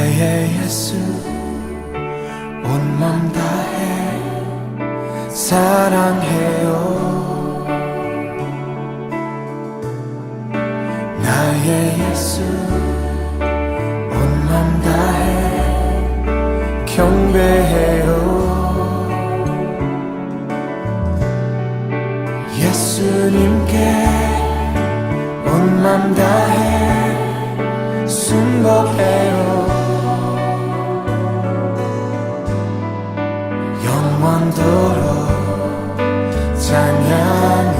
나의 예수 온 맘 다해 사랑해요. 나의 예수 온 맘 다해 경배해요. 예수님께 온 맘 다해 순복해요. 영원토록 찬양을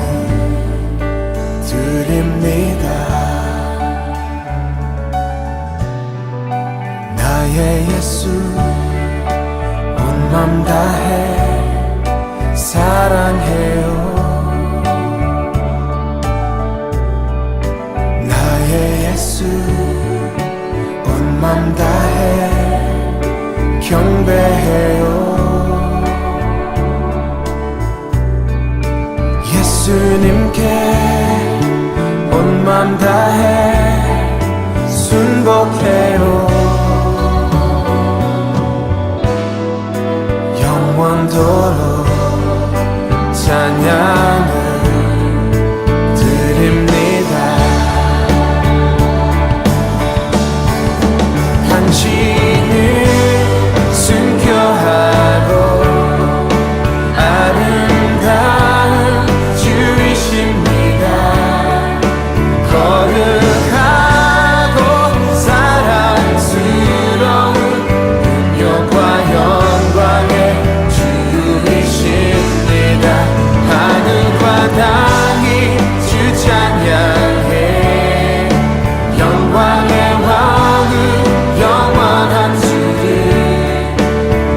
드립니다. 나의 예수 온 맘 다해 사랑해요. 나의 예수 온 맘 다해 경배해요. 예수님께 온 맘 다해 순복해요. 영원토록 찬양을 드립니다. 당신을 순교하고 아름다운 주이십니다. 거룩하고 사랑스러운 능력과 영광의 주이십니다. 하늘과 땅이 주 찬양해. 영광의 왕은 영원한 주를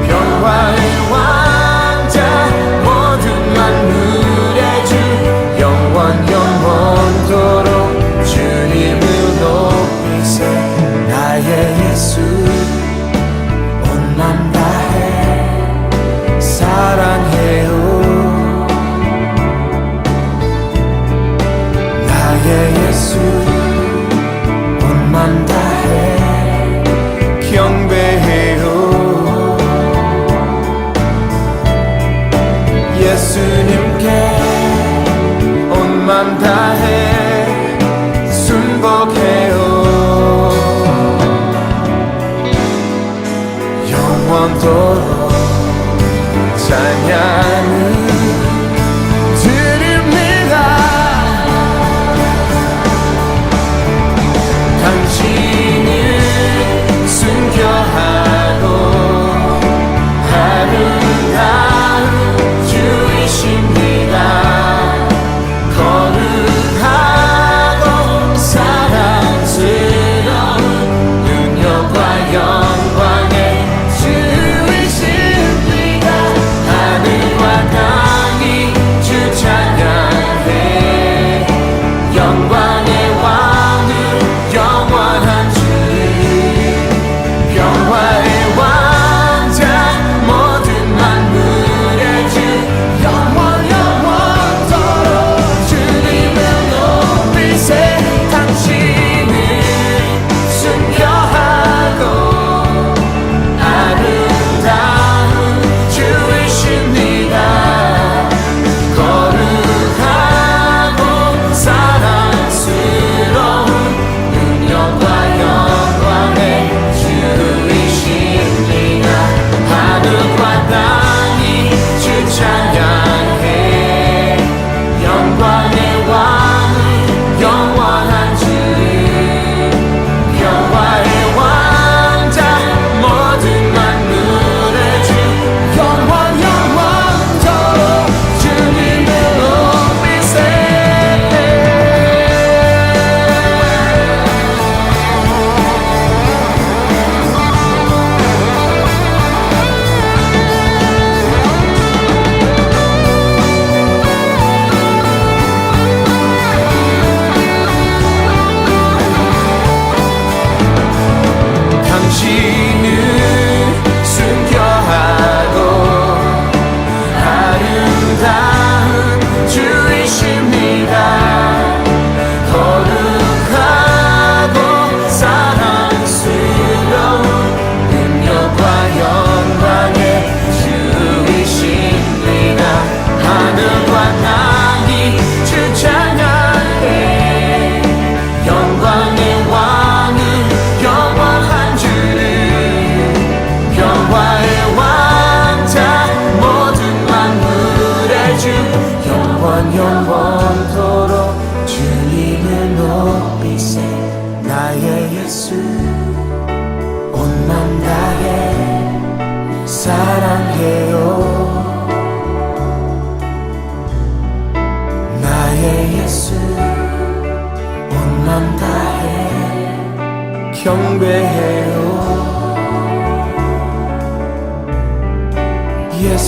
평화의 왕자 모든 만물의 주 영원토록 주님을 높이세. 나의 예수 온 맘 다해 사랑해요. 나의 예수 온 맘 다해 경배해요. 예수님께 온 맘 다해 순복해요. 영원토록 찬양을 드립니다. 당신을 순교하고 아름다운 주이십니다. 거룩하고 사랑스러운 능력과 영광의 주이십니다. 하늘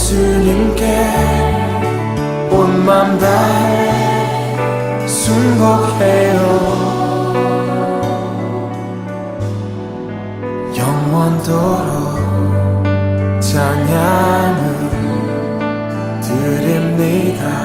예수님께 온 맘 다해 순복해요. 영원토록 찬양을 드립니다.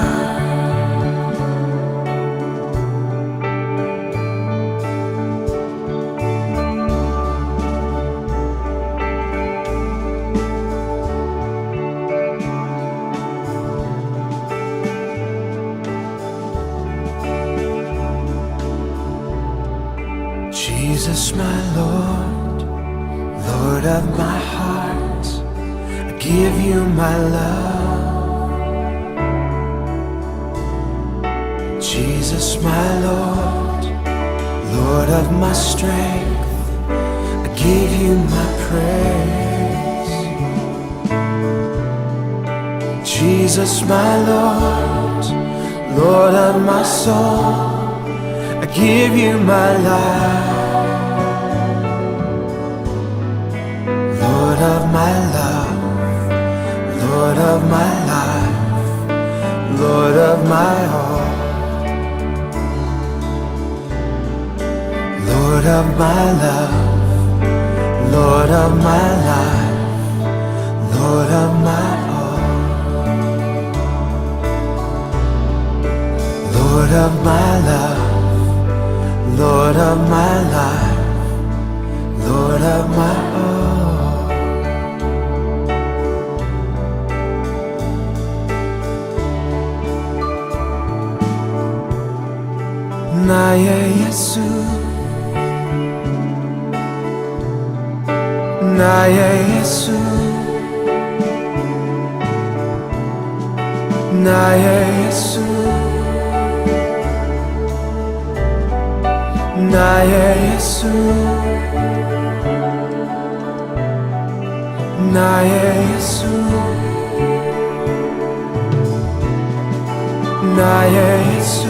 Jesus, my Lord, Lord of my heart, I give you my love. Jesus, my Lord, Lord of my strength, I give you my praise. Jesus, my Lord, Lord of my soul, I give you my life. Lord of my love, Lord of my life, Lord of my all. Lord of my love, Lord of my life, Lord of my all. Lord of my love, Lord of my life, Lord of my all. 나의 예수, 나의 예수, 나의 예수, 나의 예수, 나의 예수, 나의 예수.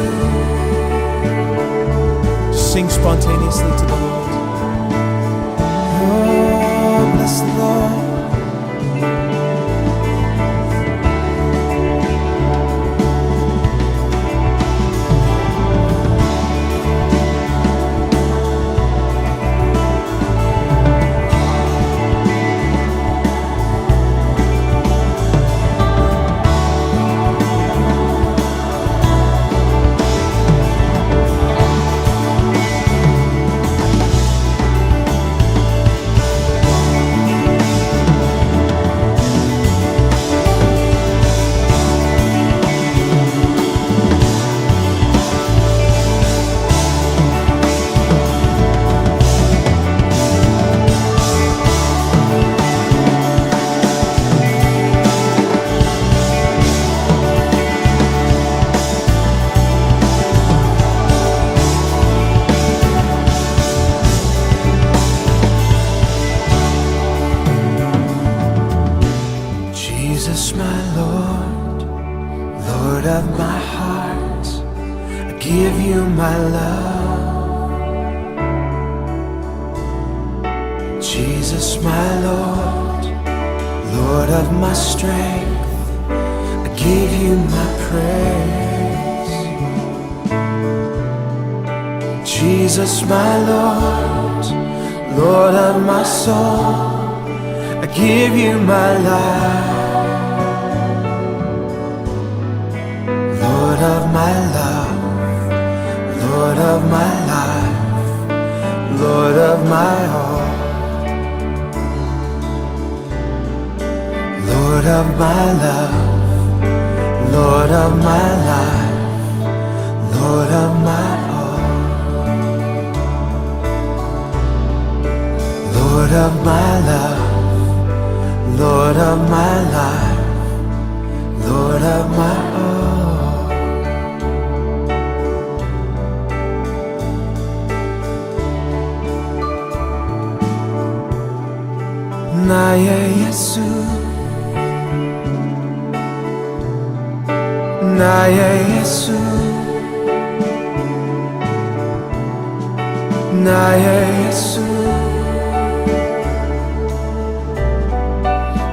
Sing spontaneously to the Lord. Oh, bless the Lord. Jesus, my Lord, Lord of my heart, I give you my love. Jesus, my Lord, Lord of my strength, I give you my praise. Jesus, my Lord, Lord of my soul, I give you my life. Lord of my love, Lord of my life, Lord of my all. Lord of my love, Lord of my life, Lord of my all. Lord of my love, Lord of my life, Lord of my all. 나의 예수, 나의 예수, 나의 예수,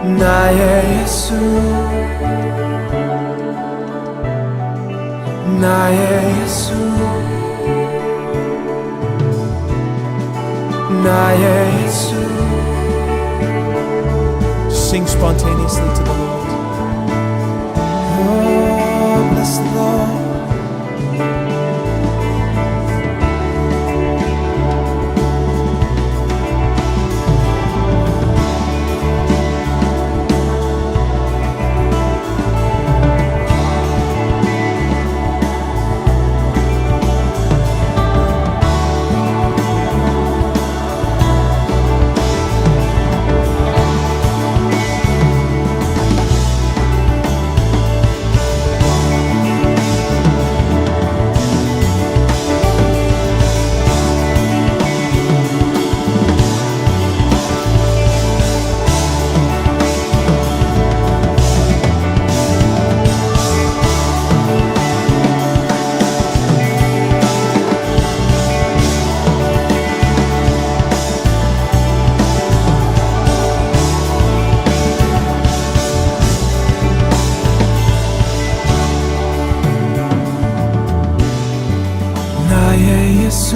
나의 예수, 나의 예수, 나의 예수. Sing spontaneously to the Lord. Oh, bless the Lord. 나의 예수,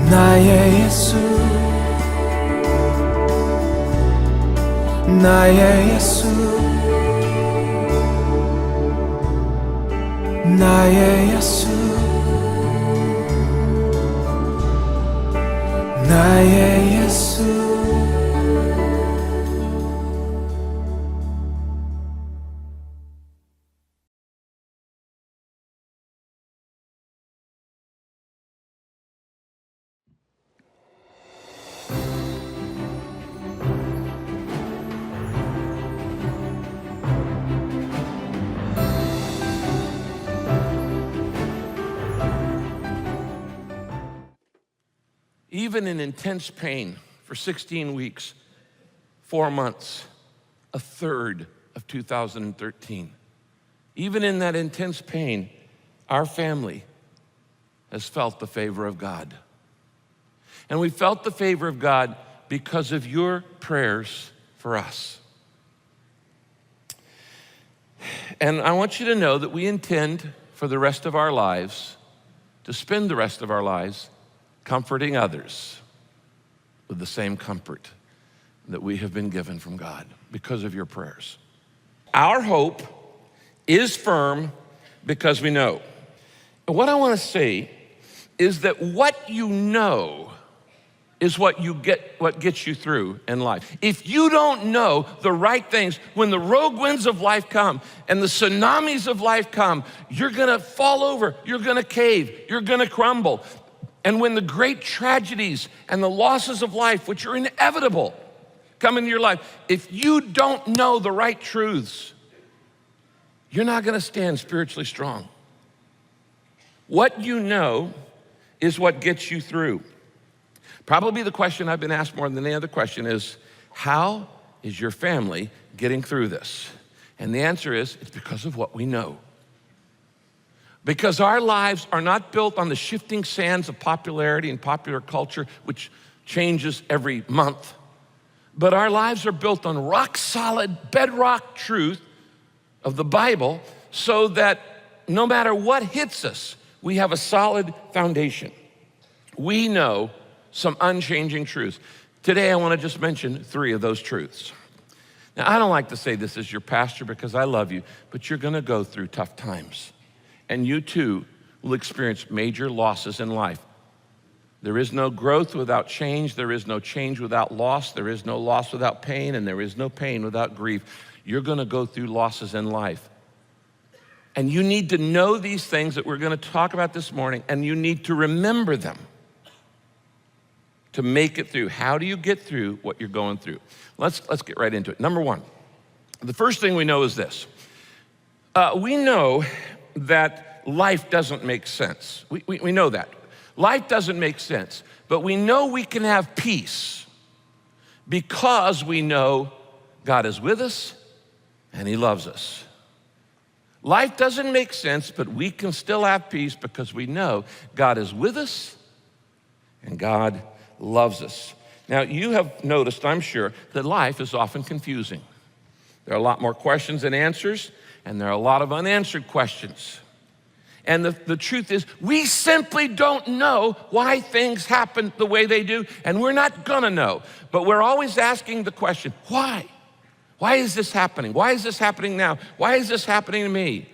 나의 예수, 나의 예수, 나의 예수, 나의 예수. Even in intense pain for 16 weeks, 4 months, a third of 2013. Even in that intense pain, our family has felt the favor of God. And we felt the favor of God because of your prayers for us. And I want you to know that we intend for the rest of our lives to spend the rest of our lives comforting others with the same comfort that we have been given from God because of your prayers. Our hope is firm because we know. And what I want to say is that what you know is what gets you through in life. If you don't know the right things, when the rogue winds of life come and the tsunamis of life come, you're gonna fall over, you're gonna cave, you're gonna crumble. And when the great tragedies and the losses of life, which are inevitable, come into your life, if you don't know the right truths, you're not gonna stand spiritually strong. What you know is what gets you through. Probably the question I've been asked more than any other question is, how is your family getting through this? And the answer is, it's because of what we know. Because our lives are not built on the shifting sands of popularity and popular culture, which changes every month, but our lives are built on rock solid, bedrock truth of the Bible, so that no matter what hits us, we have a solid foundation. We know some unchanging truths. Today, I want to just mention 3 of those truths. Now, I don't like to say this as your pastor because I love you, but you're going to go through tough times. And you too will experience major losses in life. There is no growth without change. There is no change without loss. There is no loss without pain, and there is no pain without grief. You're going to go through losses in life. And you need to know these things that we're going to talk about this morning, and you need to remember them to make it through. How do you get through what you're going through? Let's get right into it. Number 1, the first thing we know is this. We know that life doesn't make sense. We know that. Life doesn't make sense, but we know we can have peace because we know God is with us and He loves us. Life doesn't make sense, but we can still have peace because we know God is with us and God loves us. Now, you have noticed, I'm sure, that life is often confusing. There are a lot more questions than answers, and there are a lot of unanswered questions. And the truth is, we simply don't know why things happen the way they do, and we're not gonna know. But we're always asking the question, why? Why is this happening? Why is this happening now? Why is this happening to me?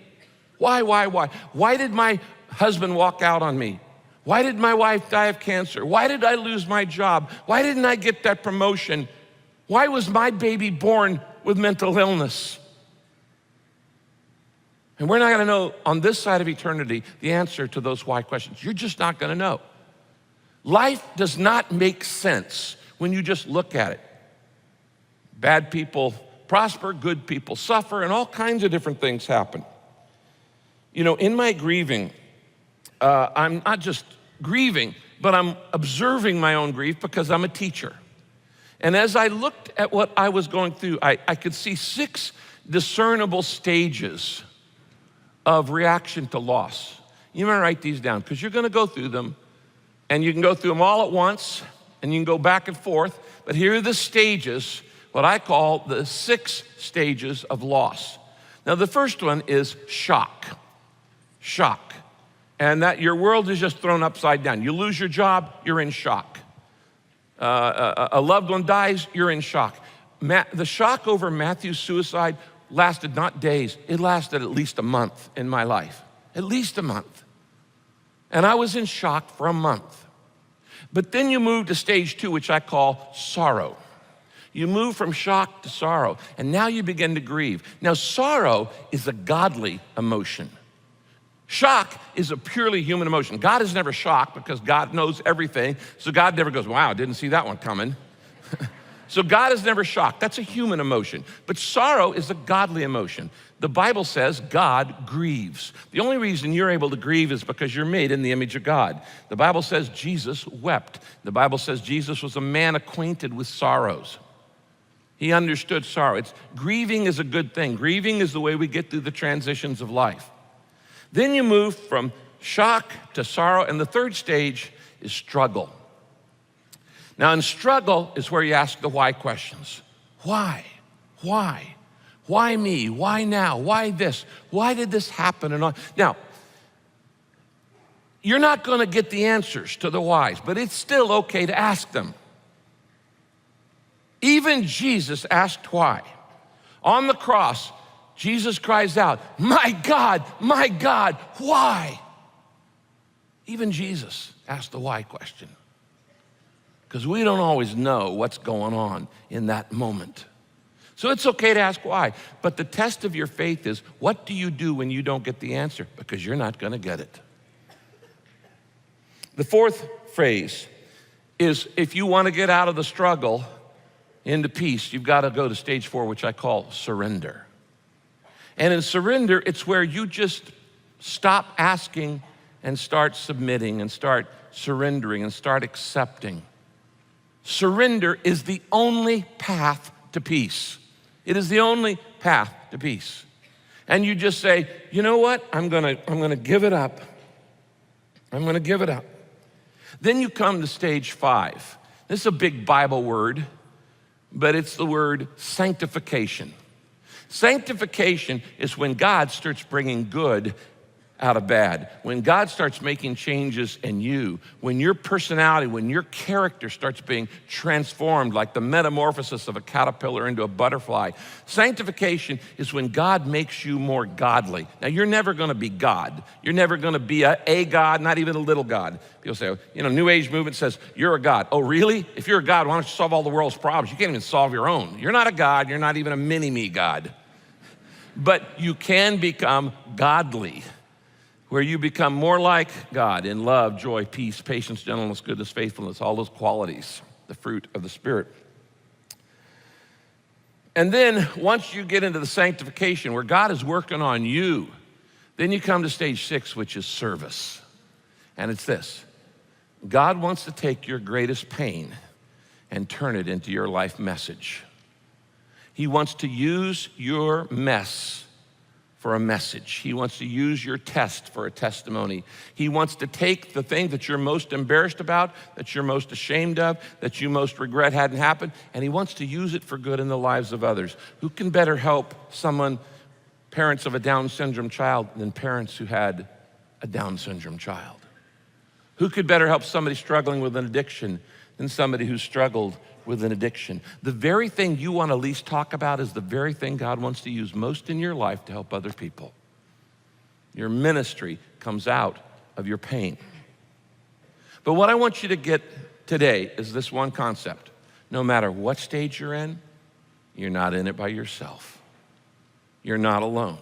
Why? Why did my husband walk out on me? Why did my wife die of cancer? Why did I lose my job? Why didn't I get that promotion? Why was my baby born with mental illness? And we're not gonna know on this side of eternity the answer to those why questions. You're just not gonna know. Life does not make sense when you just look at it. Bad people prosper, good people suffer, and all kinds of different things happen. You know, in my grieving, I'm not just grieving, but I'm observing my own grief because I'm a teacher. And as I looked at what I was going through, I could see 6 discernible stages of reaction to loss. You might write these down because you're gonna go through them, and you can go through them all at once, and you can go back and forth, but here are the stages, what I call the 6 stages of loss. Now, the first one is shock. Shock. And that your world is just thrown upside down. You lose your job, you're in shock. A loved one dies, you're in shock. The shock over Matthew's suicide lasted not days, it lasted at least a month in my life. At least a month. And I was in shock for a month. But then you move to stage 2, which I call sorrow. You move from shock to sorrow, and now you begin to grieve. Now, sorrow is a godly emotion. Shock is a purely human emotion. God is never shocked because God knows everything, so God never goes, wow, didn't see that one coming. So God is never shocked. That's a human emotion. But sorrow is a godly emotion. The Bible says God grieves. The only reason you're able to grieve is because you're made in the image of God. The Bible says Jesus wept. The Bible says Jesus was a man acquainted with sorrows. He understood sorrow. Grieving is a good thing. Grieving is the way we get through the transitions of life. Then you move from shock to sorrow, and the third stage is struggle. Now, in struggle is where you ask the why questions. Why? Why? Why me? Why now? Why this? Why did this happen? And on. Now, you're not going to get the answers to the whys, but it's still okay to ask them. Even Jesus asked why. On the cross, Jesus cries out, my God, why? Even Jesus asked the why question. Because we don't always know what's going on in that moment. So it's okay to ask why, but the test of your faith is, what do you do when you don't get the answer? Because you're not gonna get it. The fourth phrase is, if you wanna get out of the struggle into peace, you've gotta go to stage 4, which I call surrender. And in surrender, it's where you just stop asking and start submitting and start surrendering and start accepting. Surrender is the only path to peace. It is the only path to peace. And you just say, you know what? I'm gonna give it up. I'm gonna give it up. Then you come to stage 5. This is a big Bible word, but it's the word sanctification. Sanctification is when God starts bringing good out of bad. When God starts making changes in you, when your personality, when your character starts being transformed like the metamorphosis of a caterpillar into a butterfly. Sanctification is when God makes you more godly. Now, you're never gonna be God. You're never gonna be a God, not even a little God. People say, New Age movement says, you're a God. Oh, really? If you're a God, why don't you solve all the world's problems? You can't even solve your own. You're not a God, you're not even a mini-me God. But you can become godly, where you become more like God in love, joy, peace, patience, gentleness, goodness, faithfulness, all those qualities, the fruit of the Spirit. And then once you get into the sanctification where God is working on you, then you come to stage 6, which is service. And it's this: God wants to take your greatest pain and turn it into your life message. He wants to use your mess for a message. He wants to use your test for a testimony. He wants to take the thing that you're most embarrassed about, that you're most ashamed of, that you most regret hadn't happened, and he wants to use it for good in the lives of others. Who can better help someone, parents of a Down syndrome child, than parents who had a Down syndrome child? Who could better help somebody struggling with an addiction than somebody who struggled with an addiction? The very thing you want to least talk about is the very thing God wants to use most in your life to help other people. Your ministry comes out of your pain. But what I want you to get today is this one concept. No matter what stage you're in, you're not in it by yourself. You're not alone.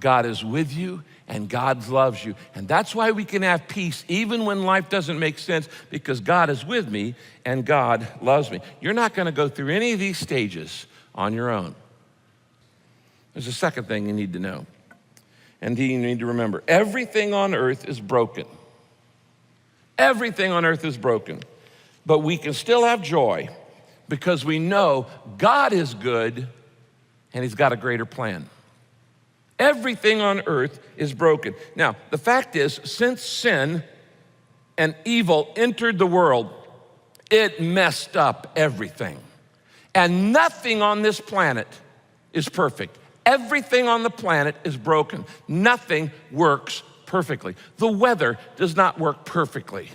God is with you and God loves you. And that's why we can have peace even when life doesn't make sense, because God is with me and God loves me. You're not going to go through any of these stages on your own. There's a second thing you need to know, and you need to remember. Everything on earth is broken. Everything on earth is broken. But we can still have joy because we know God is good and he's got a greater plan. Everything on earth is broken. Now, the fact is, since sin and evil entered the world, it messed up everything. And nothing on this planet is perfect. Everything on the planet is broken. Nothing works perfectly. The weather does not work perfectly.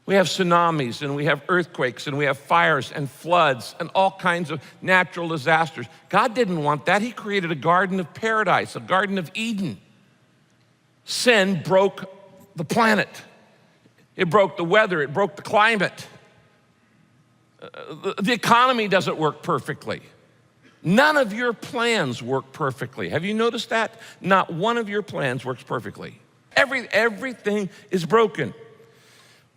We have tsunamis and we have earthquakes and we have fires and floods and all kinds of natural disasters. God didn't want that. He created a garden of paradise, a garden of Eden. Sin broke the planet. It broke the weather. It broke the climate. The economy doesn't work perfectly. None of your plans work perfectly. Have you noticed that? Not one of your plans works perfectly. Everything is broken.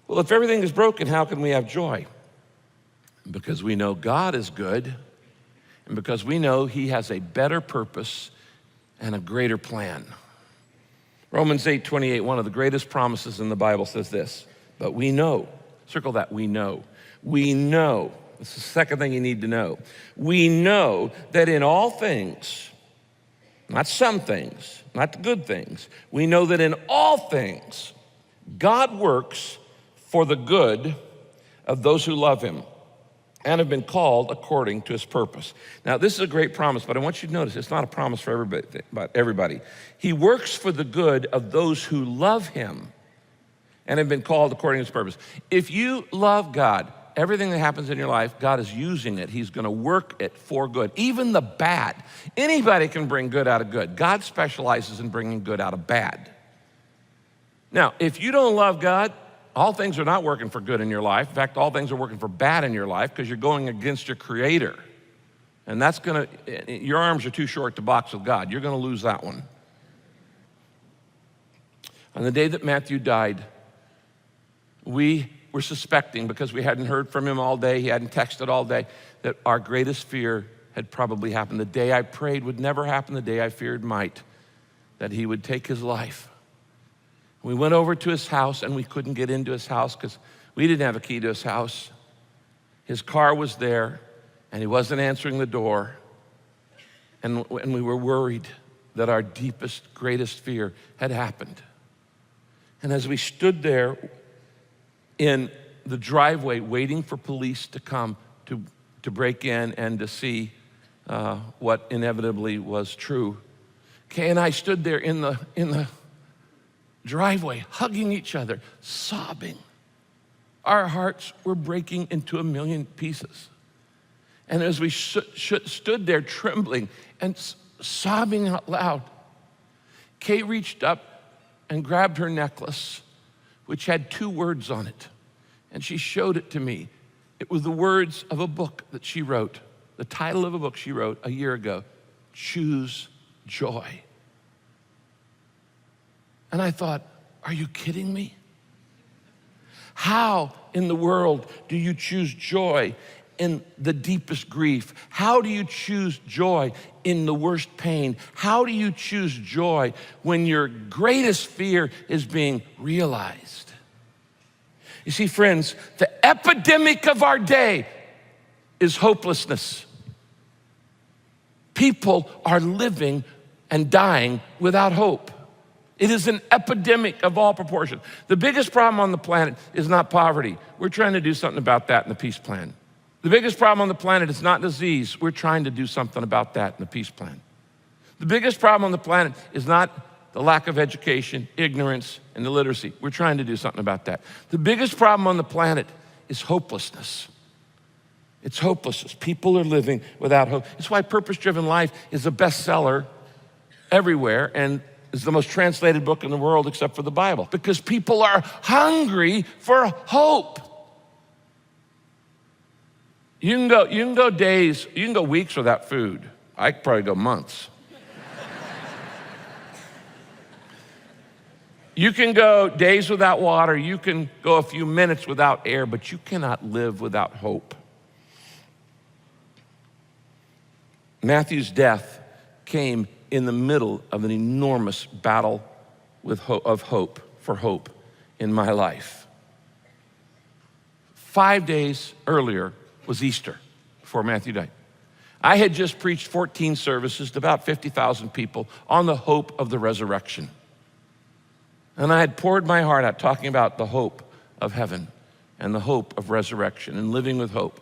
Well, if everything is broken, how can we have joy? Because we know God is good, and because we know he has a better purpose and a greater plan. Romans 8:28, one of the greatest promises in the Bible, says this: but we know, circle that, we know. We know, this is the second thing you need to know. We know that in all things, not some things, not the good things, we know that in all things, God works for the good of those who love him and have been called according to his purpose. Now, this is a great promise, but I want you to notice it's not a promise for everybody. He works for the good of those who love him and have been called according to his purpose. If you love God, everything that happens in your life, God is using it. He's gonna work it for good, even the bad. Anybody can bring good out of good. God specializes in bringing good out of bad. Now, if you don't love God, all things are not working for good in your life. In fact, all things are working for bad in your life because you're going against your Creator. And that's your arms are too short to box with God. You're gonna lose that one. On the day that Matthew died, we were suspecting, because we hadn't heard from him all day, he hadn't texted all day, that our greatest fear had probably happened. The day I prayed would never happen, the day I feared might, that he would take his life. We went over to his house and we couldn't get into his house because we didn't have a key to his house. His car was there and he wasn't answering the door. And we were worried that our deepest, greatest fear had happened. And as we stood there in the driveway waiting for police to come to break in and to see what inevitably was true, Kay and I stood there in the driveway, hugging each other, sobbing. Our hearts were breaking into a million pieces. And as we stood there trembling and sobbing out loud, Kay reached up and grabbed her necklace, which had 2 words on it, and she showed it to me. It was the words of a book that she wrote, the title of a book she wrote a year ago, Choose Joy. And I thought, are you kidding me? How in the world do you choose joy in the deepest grief? How do you choose joy in the worst pain? How do you choose joy when your greatest fear is being realized? You see, friends, the epidemic of our day is hopelessness. People are living and dying without hope. It is an epidemic of all proportion. The biggest problem on the planet is not poverty. We're trying to do something about that in the peace plan. The biggest problem on the planet is not disease. We're trying to do something about that in the peace plan. The biggest problem on the planet is not the lack of education, ignorance, and illiteracy. We're trying to do something about that. The biggest problem on the planet is hopelessness. It's hopelessness. People are living without hope. It's why Purpose-Driven Life is a bestseller everywhere and is the most translated book in the world except for the Bible, because people are hungry for hope. You can go days, you can go weeks without food. I could probably go months. You can go days without water, you can go a few minutes without air, but you cannot live without hope. Matthew's death came in the middle of an enormous battle of hope, for hope in my life. 5 days earlier was Easter, before Matthew died. I had just preached 14 services to about 50,000 people on the hope of the resurrection. And I had poured my heart out talking about the hope of heaven and the hope of resurrection and living with hope.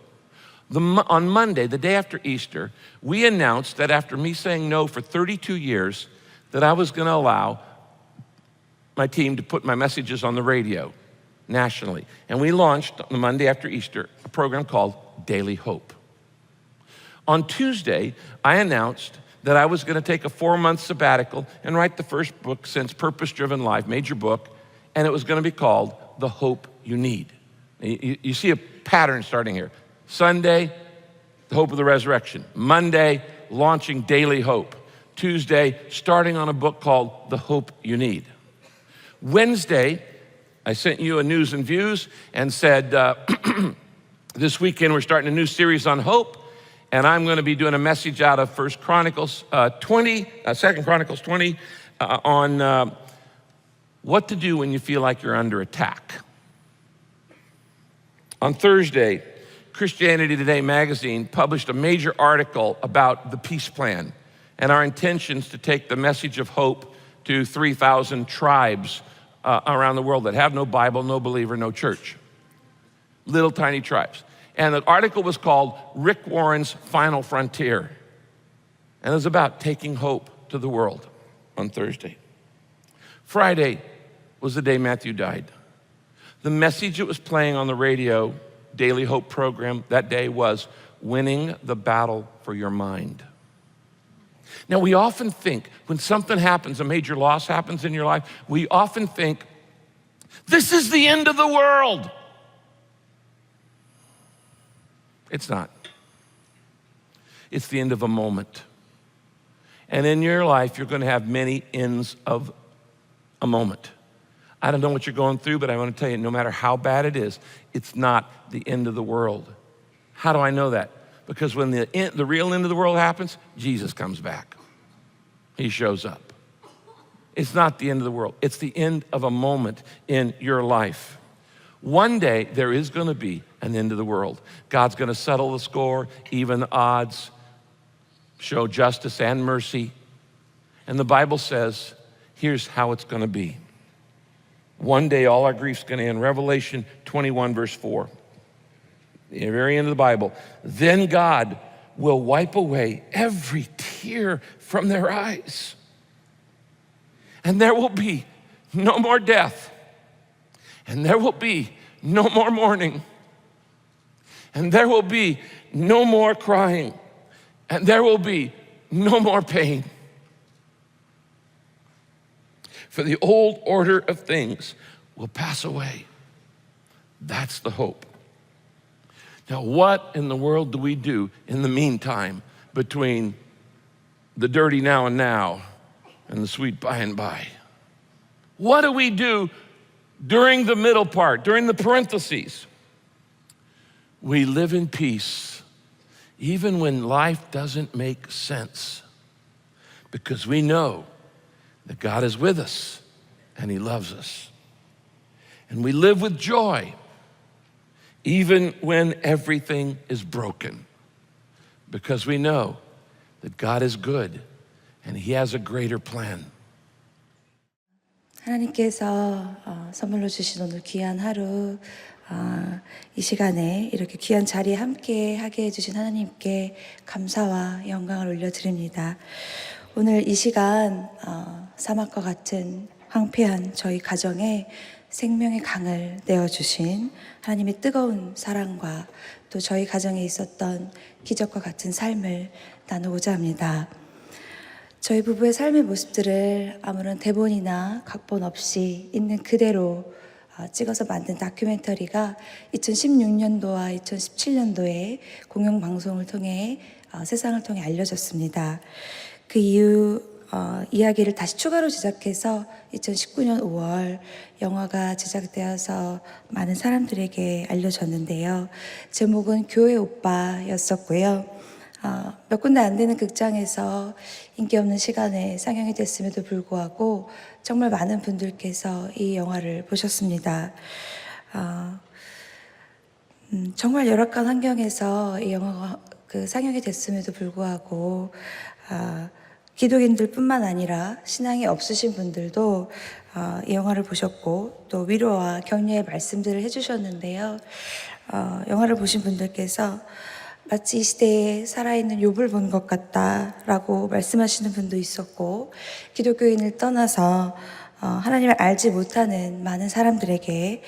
On Monday, the day after Easter, we announced that after me saying no for 32 years, that I was gonna allow my team to put my messages on the radio nationally. And we launched on the Monday after Easter a program called Daily Hope. On Tuesday, I announced that I was gonna take a 4-month sabbatical and write the first book since Purpose-Driven Life, major book, and it was gonna be called The Hope You Need. You see a pattern starting here. Sunday, the hope of the resurrection. Monday, launching Daily Hope. Tuesday, starting on a book called The Hope You Need. Wednesday, I sent you a news and views and said, this weekend we're starting a new series on hope, and I'm gonna be doing a message out of 2 Chronicles 20 on what to do when you feel like you're under attack. On Thursday, Christianity Today magazine published a major article about the peace plan and our intentions to take the message of hope to 3,000 tribes around the world that have no Bible, no believer, no church. Little tiny tribes. And the article was called Rick Warren's Final Frontier. And it was about taking hope to the world on Thursday. Friday was the day Matthew died. The message that was playing on the radio, Daily Hope program that day, was winning the battle for your mind. Now, we often think when something happens, a major loss happens in your life, we often think, this is the end of the world. It's not. It's the end of a moment. And in your life, you're gonna have many ends of a moment. I don't know what you're going through, but I want to tell you, no matter how bad it is, it's not the end of the world. How do I know that? Because when the real end of the world happens, Jesus comes back. He shows up. It's not the end of the world. It's the end of a moment in your life. One day, there is gonna be an end of the world. God's gonna settle the score, even the odds, show justice and mercy. And the Bible says, here's how it's gonna be. One day, all our grief's gonna end. Revelation 21, verse 4. The very end of the Bible. Then God will wipe away every tear from their eyes. And there will be no more death. And there will be no more mourning. And there will be no more crying. And there will be no more pain. For the old order of things will pass away. That's the hope. Now, what in the world do we do in the meantime between the dirty now and now and the sweet by and by? What do we do during the middle part, during the parentheses? We live in peace, even when life doesn't make sense, because we know that God is with us and He loves us. And we live with joy, even when everything is broken, because we know that God is good and He has a greater plan. 하나님께서 선물로 주신 오늘 귀한 하루, 이 시간에 이렇게 귀한 자리에 함께 하게 해주신 하나님께 감사와 영광을 올려드립니다. 오늘 이 시간 사막과 같은 황폐한 저희 가정에 생명의 강을 내어주신 하나님의 뜨거운 사랑과 또 저희 가정에 있었던 기적과 같은 삶을 나누고자 합니다. 저희 부부의 삶의 모습들을 아무런 대본이나 각본 없이 있는 그대로 찍어서 만든 다큐멘터리가 2016년도와 2017년도에 공영방송을 통해 세상을 통해 알려졌습니다. 그 이후 이야기를 다시 추가로 제작해서 2019년 5월 영화가 제작되어서 많은 사람들에게 알려졌는데요. 제목은 교회 오빠였었고요. 몇 군데 안 되는 극장에서 인기 없는 시간에 상영이 됐음에도 불구하고 정말 많은 분들께서 이 영화를 보셨습니다. 정말 열악한 환경에서 이 영화가 상영이 됐음에도 불구하고 기독인들 뿐만 아니라 신앙이 없으신 분들도 이 영화를 보셨고 또 위로와 격려의 말씀들을 해주셨는데요. 영화를 보신 분들께서 마치 이 시대에 살아있는 욥을 본 것 같다라고 말씀하시는 분도 있었고, 기독교인을 떠나서 하나님을 알지 못하는 많은 사람들에게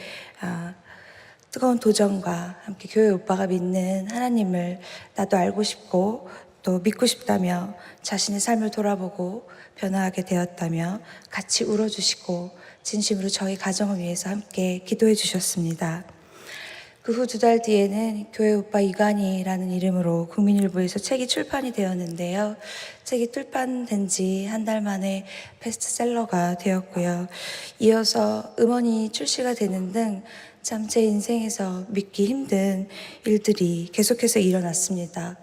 뜨거운 도전과 함께 교회 오빠가 믿는 하나님을 나도 알고 싶고 또 믿고 싶다며 자신의 삶을 돌아보고 변화하게 되었다며 같이 울어주시고 진심으로 저희 가정을 위해서 함께 기도해 주셨습니다. 그 후 2달 뒤에는 교회 오빠 이간이라는 이름으로 국민일보에서 책이 출판이 되었는데요. 책이 출판된 지 한 달 만에 베스트셀러가 되었고요. 이어서 음원이 출시가 되는 등 참 제 인생에서 믿기 힘든 일들이 계속해서 일어났습니다.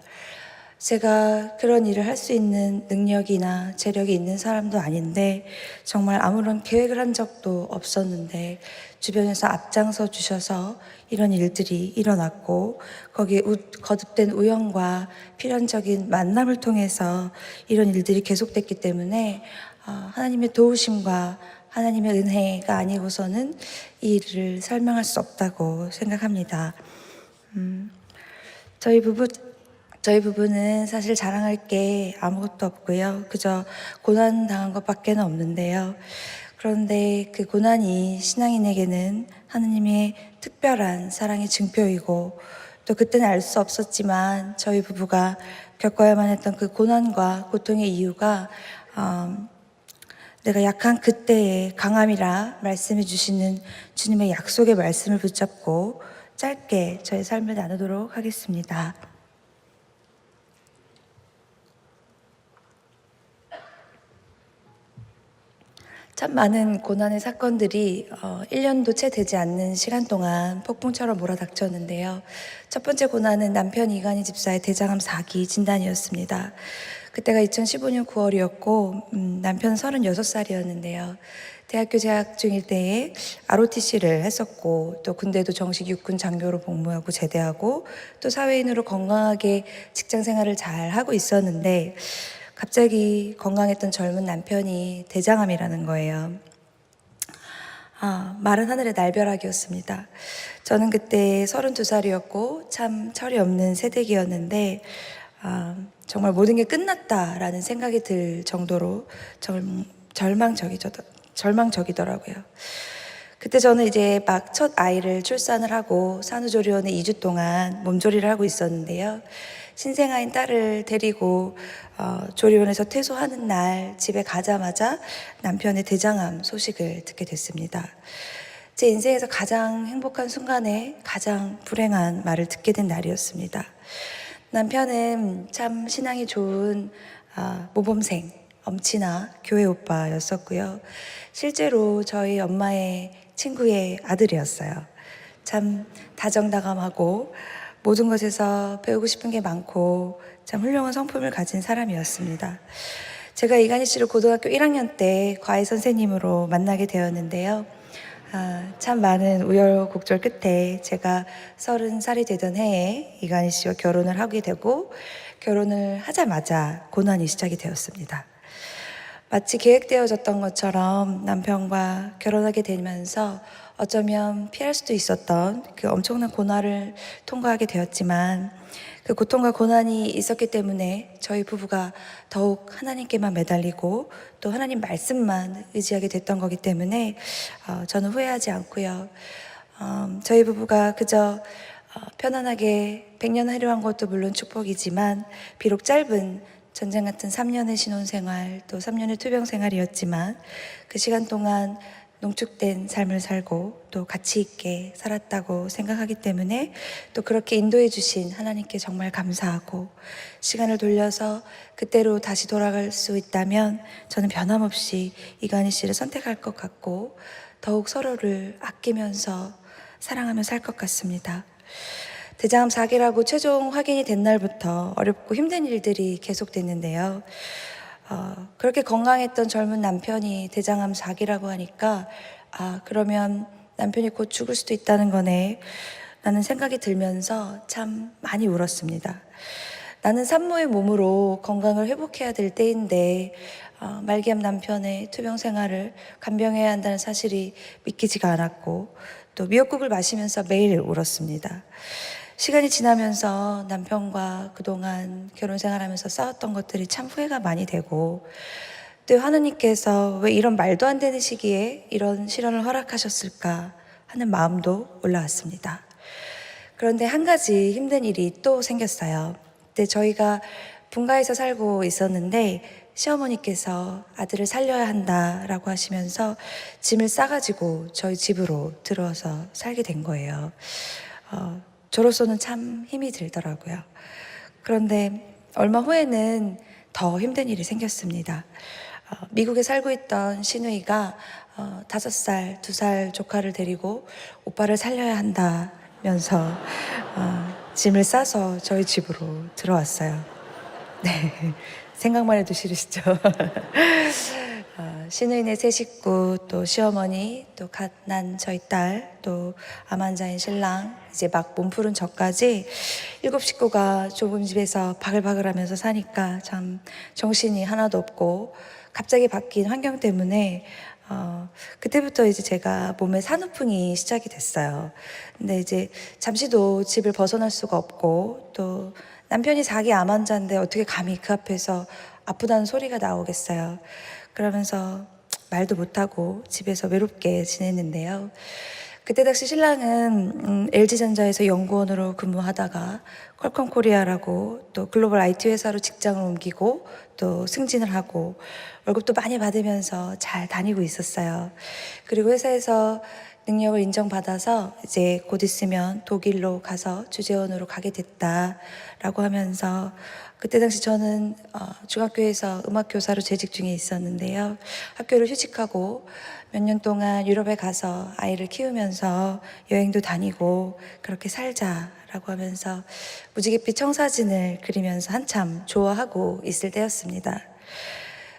제가 그런 일을 할 수 있는 능력이나 재력이 있는 사람도 아닌데 정말 아무런 계획을 한 적도 없었는데 주변에서 앞장서 주셔서 이런 일들이 일어났고 거기에 거듭된 우연과 필연적인 만남을 통해서 이런 일들이 계속됐기 때문에 하나님의 도우심과 하나님의 은혜가 아니고서는 이 일을 설명할 수 없다고 생각합니다. 저희 부부는 사실 자랑할 게 아무것도 없고요. 그저 고난 당한 것밖에는 없는데요. 그런데 그 고난이 신앙인에게는 하나님의 특별한 사랑의 증표이고 또 그때는 알 수 없었지만 저희 부부가 겪어야만 했던 그 고난과 고통의 이유가 내가 약한 그때의 강함이라 말씀해 주시는 주님의 약속의 말씀을 붙잡고 짧게 저의 삶을 나누도록 하겠습니다. 참 많은 고난의 사건들이 1년도 채 되지 않는 시간 동안 폭풍처럼 몰아닥쳤는데요. 첫 번째 고난은 남편 이간희 집사의 대장암 4기 진단이었습니다. 그때가 2015년 9월이었고 남편은 36살이었는데요. 대학교 재학 중일 때에 ROTC를 했었고 또 군대도 정식 육군 장교로 복무하고 제대하고 또 사회인으로 건강하게 직장 생활을 잘 하고 있었는데 갑자기 건강했던 젊은 남편이 대장암이라는 거예요. 마른 하늘의 날벼락이었습니다. 저는 그때 32살이었고 참 철이 없는 새댁이었는데 정말 모든 게 끝났다라는 생각이 들 정도로 절망적이더라고요. 그때 저는 이제 막 첫 아이를 출산을 하고 산후조리원에 2주 동안 몸조리를 하고 있었는데요. 신생아인 딸을 데리고 조리원에서 퇴소하는 날 집에 가자마자 남편의 대장암 소식을 듣게 됐습니다. 제 인생에서 가장 행복한 순간에 가장 불행한 말을 듣게 된 날이었습니다. 남편은 참 신앙이 좋은 모범생, 엄친아 교회 오빠였었고요. 실제로 저희 엄마의 친구의 아들이었어요. 참 다정다감하고 모든 것에서 배우고 싶은 게 많고 참 훌륭한 성품을 가진 사람이었습니다. 제가 이간희 씨를 고등학교 1학년 때 과외 선생님으로 만나게 되었는데요. 참 많은 우여곡절 끝에 제가 30살이 되던 해에 이간희 씨와 결혼을 하게 되고 결혼을 하자마자 고난이 시작이 되었습니다. 마치 계획되어졌던 것처럼 남편과 결혼하게 되면서 어쩌면 피할 수도 있었던 그 엄청난 고난을 통과하게 되었지만 그 고통과 고난이 있었기 때문에 저희 부부가 더욱 하나님께만 매달리고 또 하나님 말씀만 의지하게 됐던 거기 때문에 저는 후회하지 않고요. 저희 부부가 그저 편안하게 100년 하려한 것도 물론 축복이지만 비록 짧은 전쟁 같은 3년의 신혼생활 또 3년의 투병생활이었지만 그 시간 동안 농축된 삶을 살고 또 가치 있게 살았다고 생각하기 때문에 또 그렇게 인도해 주신 하나님께 정말 감사하고 시간을 돌려서 그때로 다시 돌아갈 수 있다면 저는 변함없이 이간희 씨를 선택할 것 같고 더욱 서로를 아끼면서 사랑하며 살 것 같습니다. 대장암 4기라고 최종 확인이 된 날부터 어렵고 힘든 일들이 계속됐는데요. 그렇게 건강했던 젊은 남편이 대장암 4기라고 하니까 그러면 남편이 곧 죽을 수도 있다는 거네 라는 생각이 들면서 참 많이 울었습니다. 나는 산모의 몸으로 건강을 회복해야 될 때인데 말기암 남편의 투병 생활을 간병해야 한다는 사실이 믿기지가 않았고 또 미역국을 마시면서 매일 울었습니다. 시간이 지나면서 남편과 그동안 결혼 생활하면서 싸웠던 것들이 참 후회가 많이 되고 또 하느님께서 왜 이런 말도 안 되는 시기에 이런 시련을 허락하셨을까 하는 마음도 올라왔습니다. 그런데 한 가지 힘든 일이 또 생겼어요. 그때 저희가 분가에서 살고 있었는데 시어머니께서 아들을 살려야 한다라고 하시면서 짐을 싸가지고 저희 집으로 들어와서 살게 된 거예요. 저로서는 참 힘이 들더라고요. 그런데 얼마 후에는 더 힘든 일이 생겼습니다. 미국에 살고 있던 시누이가 5살, 2살 조카를 데리고 오빠를 살려야 한다면서 짐을 싸서 저희 집으로 들어왔어요. 네, 생각만 해도 싫으시죠? 시누이네 세 식구, 또 시어머니, 또 갓 난 저희 딸, 또 암 환자인 신랑, 이제 막 몸푸른 저까지 7 식구가 좁은 집에서 바글바글하면서 사니까 참 정신이 하나도 없고 갑자기 바뀐 환경 때문에 그때부터 이제 제가 몸에 산후풍이 시작이 됐어요. 근데 이제 잠시도 집을 벗어날 수가 없고 또 남편이 4기 암 환자인데 어떻게 감히 그 앞에서 아프다는 소리가 나오겠어요. 그러면서 말도 못하고 집에서 외롭게 지냈는데요. 그때 당시 신랑은 LG전자에서 연구원으로 근무하다가 퀄컴 코리아라고 또 글로벌 IT 회사로 직장을 옮기고 또 승진을 하고 월급도 많이 받으면서 잘 다니고 있었어요. 그리고 회사에서 능력을 인정받아서 이제 곧 있으면 독일로 가서 주재원으로 가게 됐다라고 하면서 그때 당시 저는 중학교에서 음악교사로 재직 중에 있었는데요. 학교를 휴직하고 몇 년 동안 유럽에 가서 아이를 키우면서 여행도 다니고 그렇게 살자라고 하면서 무지갯빛 청사진을 그리면서 한참 좋아하고 있을 때였습니다.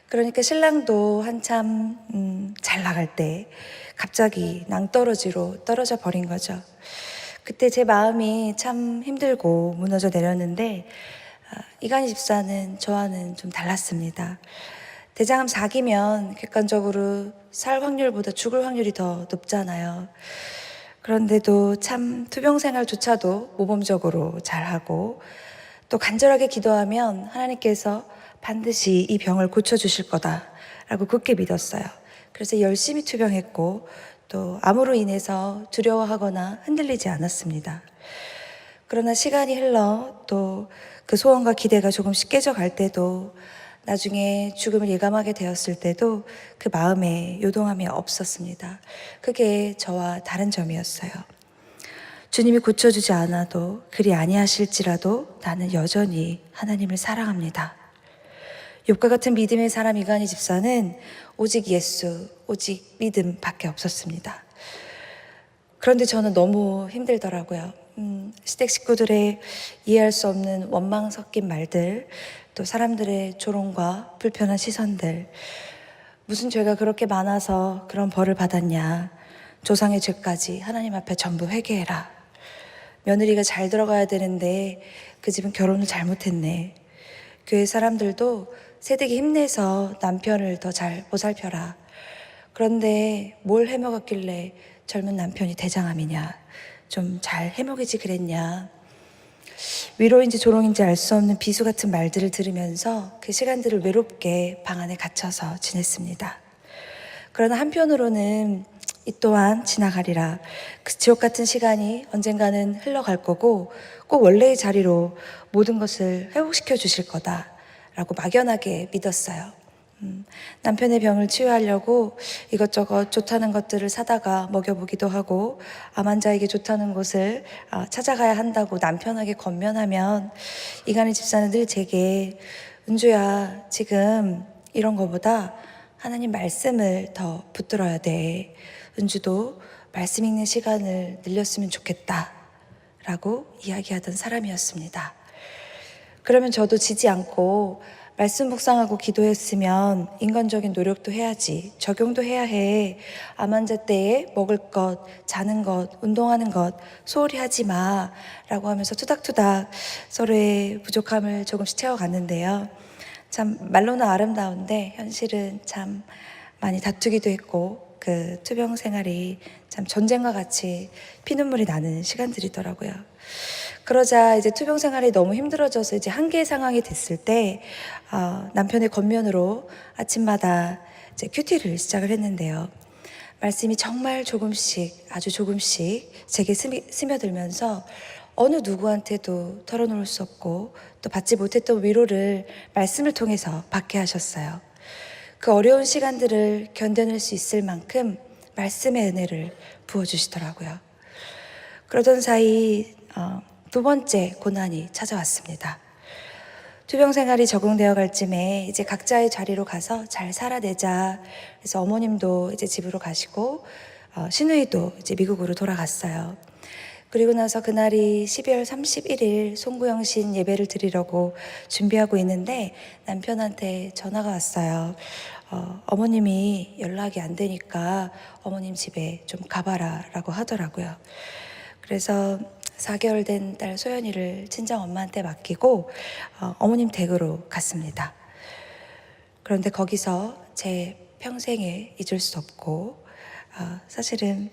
그러니까 신랑도 한참 잘 나갈 때 갑자기 낭떠러지로 떨어져 버린 거죠. 그때 제 마음이 참 힘들고 무너져 내렸는데 이간희 집사는 저와는 좀 달랐습니다. 대장암 4기면 객관적으로 살 확률보다 죽을 확률이 더 높잖아요. 그런데도 참 투병 생활조차도 모범적으로 잘하고 또 간절하게 기도하면 하나님께서 반드시 이 병을 고쳐주실 거다라고 굳게 믿었어요. 그래서 열심히 투병했고 또 암으로 인해서 두려워하거나 흔들리지 않았습니다. 그러나 시간이 흘러 또 그 소원과 기대가 조금씩 깨져갈 때도 나중에 죽음을 예감하게 되었을 때도 그 마음에 요동함이 없었습니다. 그게 저와 다른 점이었어요. 주님이 고쳐주지 않아도 그리 아니하실지라도 나는 여전히 하나님을 사랑합니다. 욥과 같은 믿음의 사람 이간희 집사는 오직 예수, 오직 믿음밖에 없었습니다. 그런데 저는 너무 힘들더라고요. 시댁 식구들의 이해할 수 없는 원망 섞인 말들, 또 사람들의 조롱과 불편한 시선들, 무슨 죄가 그렇게 많아서 그런 벌을 받았냐, 조상의 죄까지 하나님 앞에 전부 회개해라, 며느리가 잘 들어가야 되는데 그 집은 결혼을 잘못했네, 교회 사람들도 새댁이 힘내서 남편을 더 잘 보살펴라. 그런데 뭘 해먹었길래 젊은 남편이 대장암이냐. 좀 잘 해먹이지 그랬냐. 위로인지 조롱인지 알 수 없는 비수 같은 말들을 들으면서 그 시간들을 외롭게 방 안에 갇혀서 지냈습니다. 그러나 한편으로는 이 또한 지나가리라. 그 지옥 같은 시간이 언젠가는 흘러갈 거고 꼭 원래의 자리로 모든 것을 회복시켜 주실 거다라고 막연하게 믿었어요. 남편의 병을 치유하려고 이것저것 좋다는 것들을 사다가 먹여보기도 하고 암 환자에게 좋다는 곳을 찾아가야 한다고 남편에게 권면하면 이간의 집사는 늘 제게 은주야, 지금 이런 거보다 하나님 말씀을 더 붙들어야 돼. 은주도 말씀 읽는 시간을 늘렸으면 좋겠다 라고 이야기하던 사람이었습니다. 그러면 저도 지지 않고 말씀 묵상하고 기도했으면 인간적인 노력도 해야지, 적용도 해야 해. 암 환자 때에 먹을 것, 자는 것, 운동하는 것 소홀히 하지 마 라고 하면서 투닥투닥 서로의 부족함을 조금씩 채워갔는데요. 참 말로는 아름다운데 현실은 참 많이 다투기도 했고 그 투병 생활이 참 전쟁과 같이 피눈물이 나는 시간들이더라고요. 그러자 이제 투병 생활이 너무 힘들어져서 이제 한계 상황이 됐을 때 남편의 권면으로 아침마다 이제 큐티를 시작을 했는데요. 말씀이 정말 조금씩 아주 조금씩 제게 스며들면서 어느 누구한테도 털어놓을 수 없고 또 받지 못했던 위로를 말씀을 통해서 받게 하셨어요. 그 어려운 시간들을 견뎌낼 수 있을 만큼 말씀의 은혜를 부어주시더라고요. 그러던 사이 두 번째 고난이 찾아왔습니다. 투병 생활이 적응되어 갈 쯤에 이제 각자의 자리로 가서 잘 살아내자. 그래서 어머님도 이제 집으로 가시고 시누이도 이제 미국으로 돌아갔어요. 그리고 나서 그날이 12월 31일 송구영신 예배를 드리려고 준비하고 있는데 남편한테 전화가 왔어요. 어머님이 연락이 안 되니까 어머님 집에 좀 가봐라 라고 하더라고요. 그래서 4개월 된 딸 소연이를 친정 엄마한테 맡기고 어머님 댁으로 갔습니다. 그런데 거기서 제 평생에 잊을 수 없고 사실은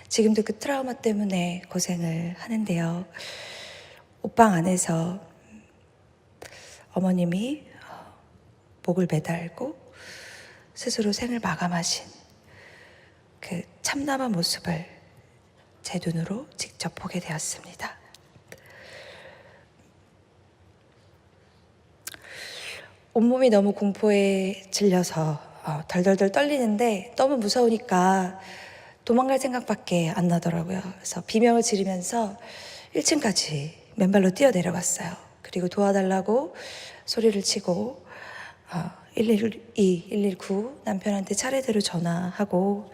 지금도 그 트라우마 때문에 고생을 하는데요. 옷방 안에서 어머님이 목을 매달고 스스로 생을 마감하신 그 참담한 모습을 제 눈으로 직접 보게 되었습니다. 온몸이 너무 공포에 질려서 덜덜덜 떨리는데 너무 무서우니까 도망갈 생각밖에 안 나더라고요. 그래서 비명을 지르면서 1층까지 맨발로 뛰어 내려갔어요. 그리고 도와달라고 소리를 치고 112, 119 남편한테 차례대로 전화하고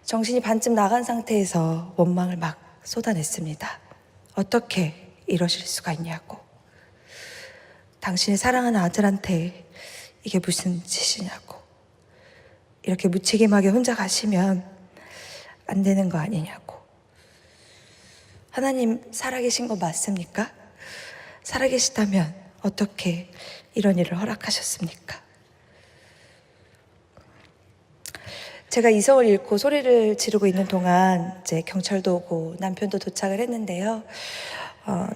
정신이 반쯤 나간 상태에서 원망을 막 쏟아냈습니다. 어떻게 이러실 수가 있냐고. 당신의 사랑하는 아들한테 이게 무슨 짓이냐고. 이렇게 무책임하게 혼자 가시면 안 되는 거 아니냐고. 하나님 살아계신 거 맞습니까? 살아계시다면 어떻게 이런 일을 허락하셨습니까? 제가 이성을 잃고 소리를 지르고 있는 동안 이제 경찰도 오고 남편도 도착을 했는데요.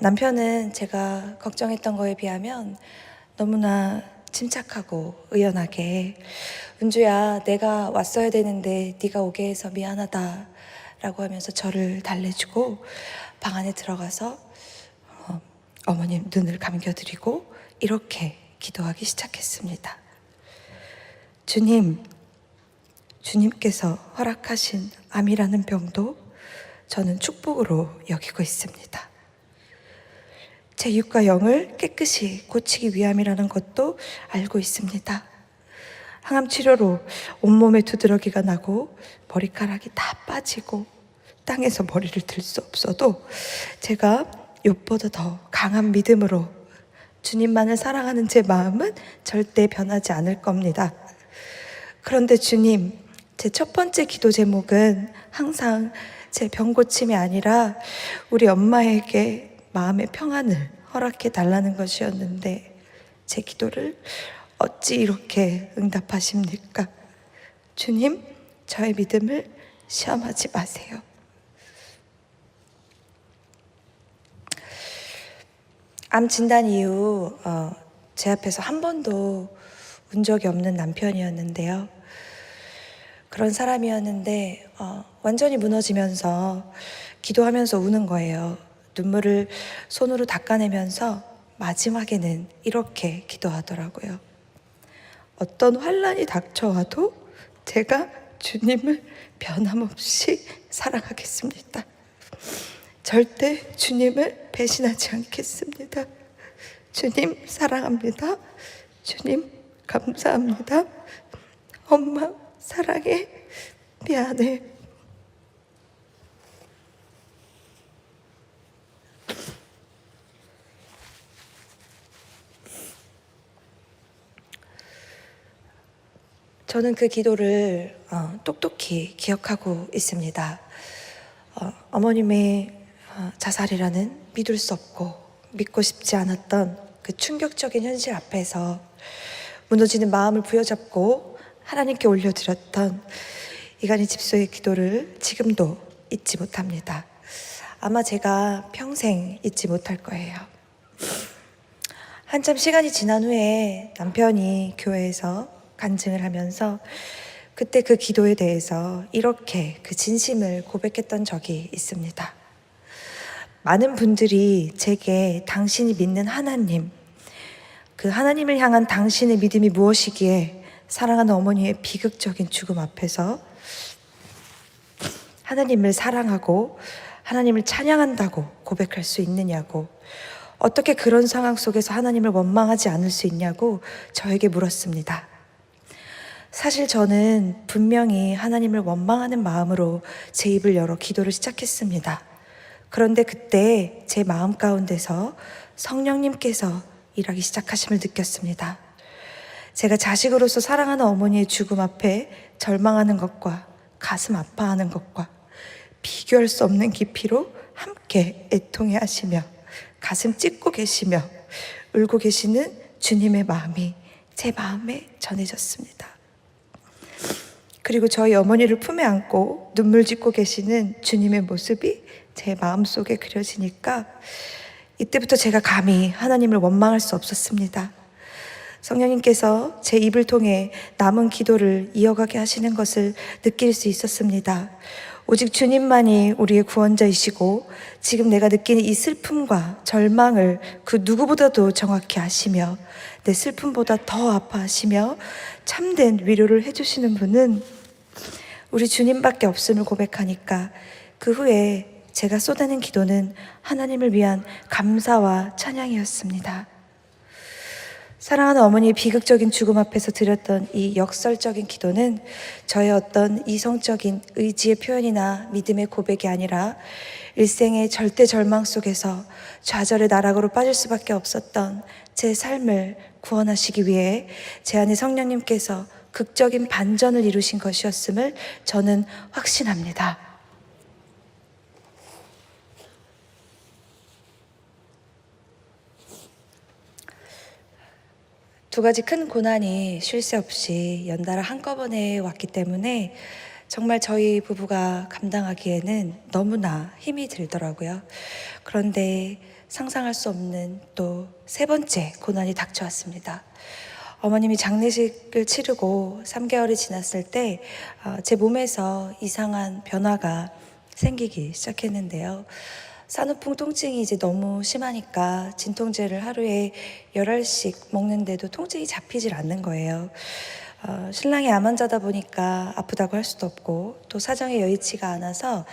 남편은 제가 걱정했던 거에 비하면 너무나 침착하고 의연하게 은주야, 내가 왔어야 되는데 네가 오게 해서 미안하다 라고 하면서 저를 달래주고 방 안에 들어가서 어머님 눈을 감겨드리고 이렇게 기도하기 시작했습니다. 주님께서 허락하신 암이라는 병도 저는 축복으로 여기고 있습니다. 제 육과 영을 깨끗이 고치기 위함이라는 것도 알고 있습니다. 항암 치료로 온몸에 두드러기가 나고 머리카락이 다 빠지고 땅에서 머리를 들 수 없어도 제가 욥보다 더 강한 믿음으로 주님만을 사랑하는 제 마음은 절대 변하지 않을 겁니다. 그런데 주님, 제 첫 번째 기도 제목은 항상 제 병 고침이 아니라 우리 엄마에게 마음의 평안을 허락해 달라는 것이었는데 제 기도를 어찌 이렇게 응답하십니까? 주님, 저의 믿음을 시험하지 마세요. 암 진단 이후 제 앞에서 한 번도 운 적이 없는 남편이었는데요. 그런 사람이었는데 완전히 무너지면서 기도하면서 우는 거예요. 눈물을 손으로 닦아내면서 마지막에는 이렇게 기도하더라고요. 어떤 환난이 닥쳐와도 제가 주님을 변함없이 사랑하겠습니다. 절대 주님을 배신하지 않겠습니다. 주님 사랑합니다. 주님 감사합니다. 엄마 사랑해. 미안해. 저는 그 기도를 똑똑히 기억하고 있습니다. 어머님의 자살이라는 믿을 수 없고 믿고 싶지 않았던 그 충격적인 현실 앞에서 무너지는 마음을 부여잡고 하나님께 올려드렸던 이간희 집소의 기도를 지금도 잊지 못합니다. 아마 제가 평생 잊지 못할 거예요. 한참 시간이 지난 후에 남편이 교회에서 간증을 하면서 그때 그 기도에 대해서 이렇게 그 진심을 고백했던 적이 있습니다. 많은 분들이 제게 당신이 믿는 하나님, 그 하나님을 향한 당신의 믿음이 무엇이기에 사랑하는 어머니의 비극적인 죽음 앞에서 하나님을 사랑하고 하나님을 찬양한다고 고백할 수 있느냐고, 어떻게 그런 상황 속에서 하나님을 원망하지 않을 수 있냐고 저에게 물었습니다. 사실 저는 분명히 하나님을 원망하는 마음으로 제 입을 열어 기도를 시작했습니다. 그런데 그때 제 마음 가운데서 성령님께서 일하기 시작하심을 느꼈습니다. 제가 자식으로서 사랑하는 어머니의 죽음 앞에 절망하는 것과 가슴 아파하는 것과 비교할 수 없는 깊이로 함께 애통해 하시며 가슴 찢고 계시며 울고 계시는 주님의 마음이 제 마음에 전해졌습니다. 그리고 저희 어머니를 품에 안고 눈물 짓고 계시는 주님의 모습이 제 마음속에 그려지니까 이때부터 제가 감히 하나님을 원망할 수 없었습니다. 성령님께서 제 입을 통해 남은 기도를 이어가게 하시는 것을 느낄 수 있었습니다. 오직 주님만이 우리의 구원자이시고 지금 내가 느끼는 이 슬픔과 절망을 그 누구보다도 정확히 아시며 내 슬픔보다 더 아파하시며 참된 위로를 해주시는 분은 우리 주님밖에 없음을 고백하니까 그 후에 제가 쏟아낸 기도는 하나님을 위한 감사와 찬양이었습니다. 사랑하는 어머니의 비극적인 죽음 앞에서 드렸던 이 역설적인 기도는 저의 어떤 이성적인 의지의 표현이나 믿음의 고백이 아니라 일생의 절대 절망 속에서 좌절의 나락으로 빠질 수밖에 없었던 제 삶을 구원하시기 위해 제 안에 성령님께서 극적인 반전을 이루신 것이었음을 저는 확신합니다. 두 가지 큰 고난이 쉴 새 없이 연달아 한꺼번에 왔기 때문에 정말 저희 부부가 감당하기에는 너무나 힘이 들더라고요. 그런데 상상할 수 없는 또 세 번째 고난이 닥쳐왔습니다. 어머님이 장례식을 치르고 3개월이 지났을 때 제 몸에서 이상한 변화가 생기기 시작했는데요. 산후풍 통증이 이제 너무 심하니까 진통제를 하루에 10알씩 먹는데도 통증이 잡히질 않는 거예요. 신랑이 암 환자다 보니까 아프다고 할 수도 없고 또 사정이 여의치가 않아서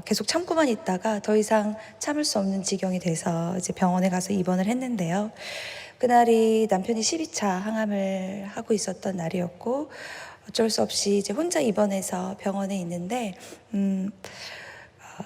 계속 참고만 있다가 더 이상 참을 수 없는 지경이 돼서 이제 병원에 가서 입원을 했는데요. 그날이 남편이 12차 항암을 하고 있었던 날이었고 어쩔 수 없이 이제 혼자 입원해서 병원에 있는데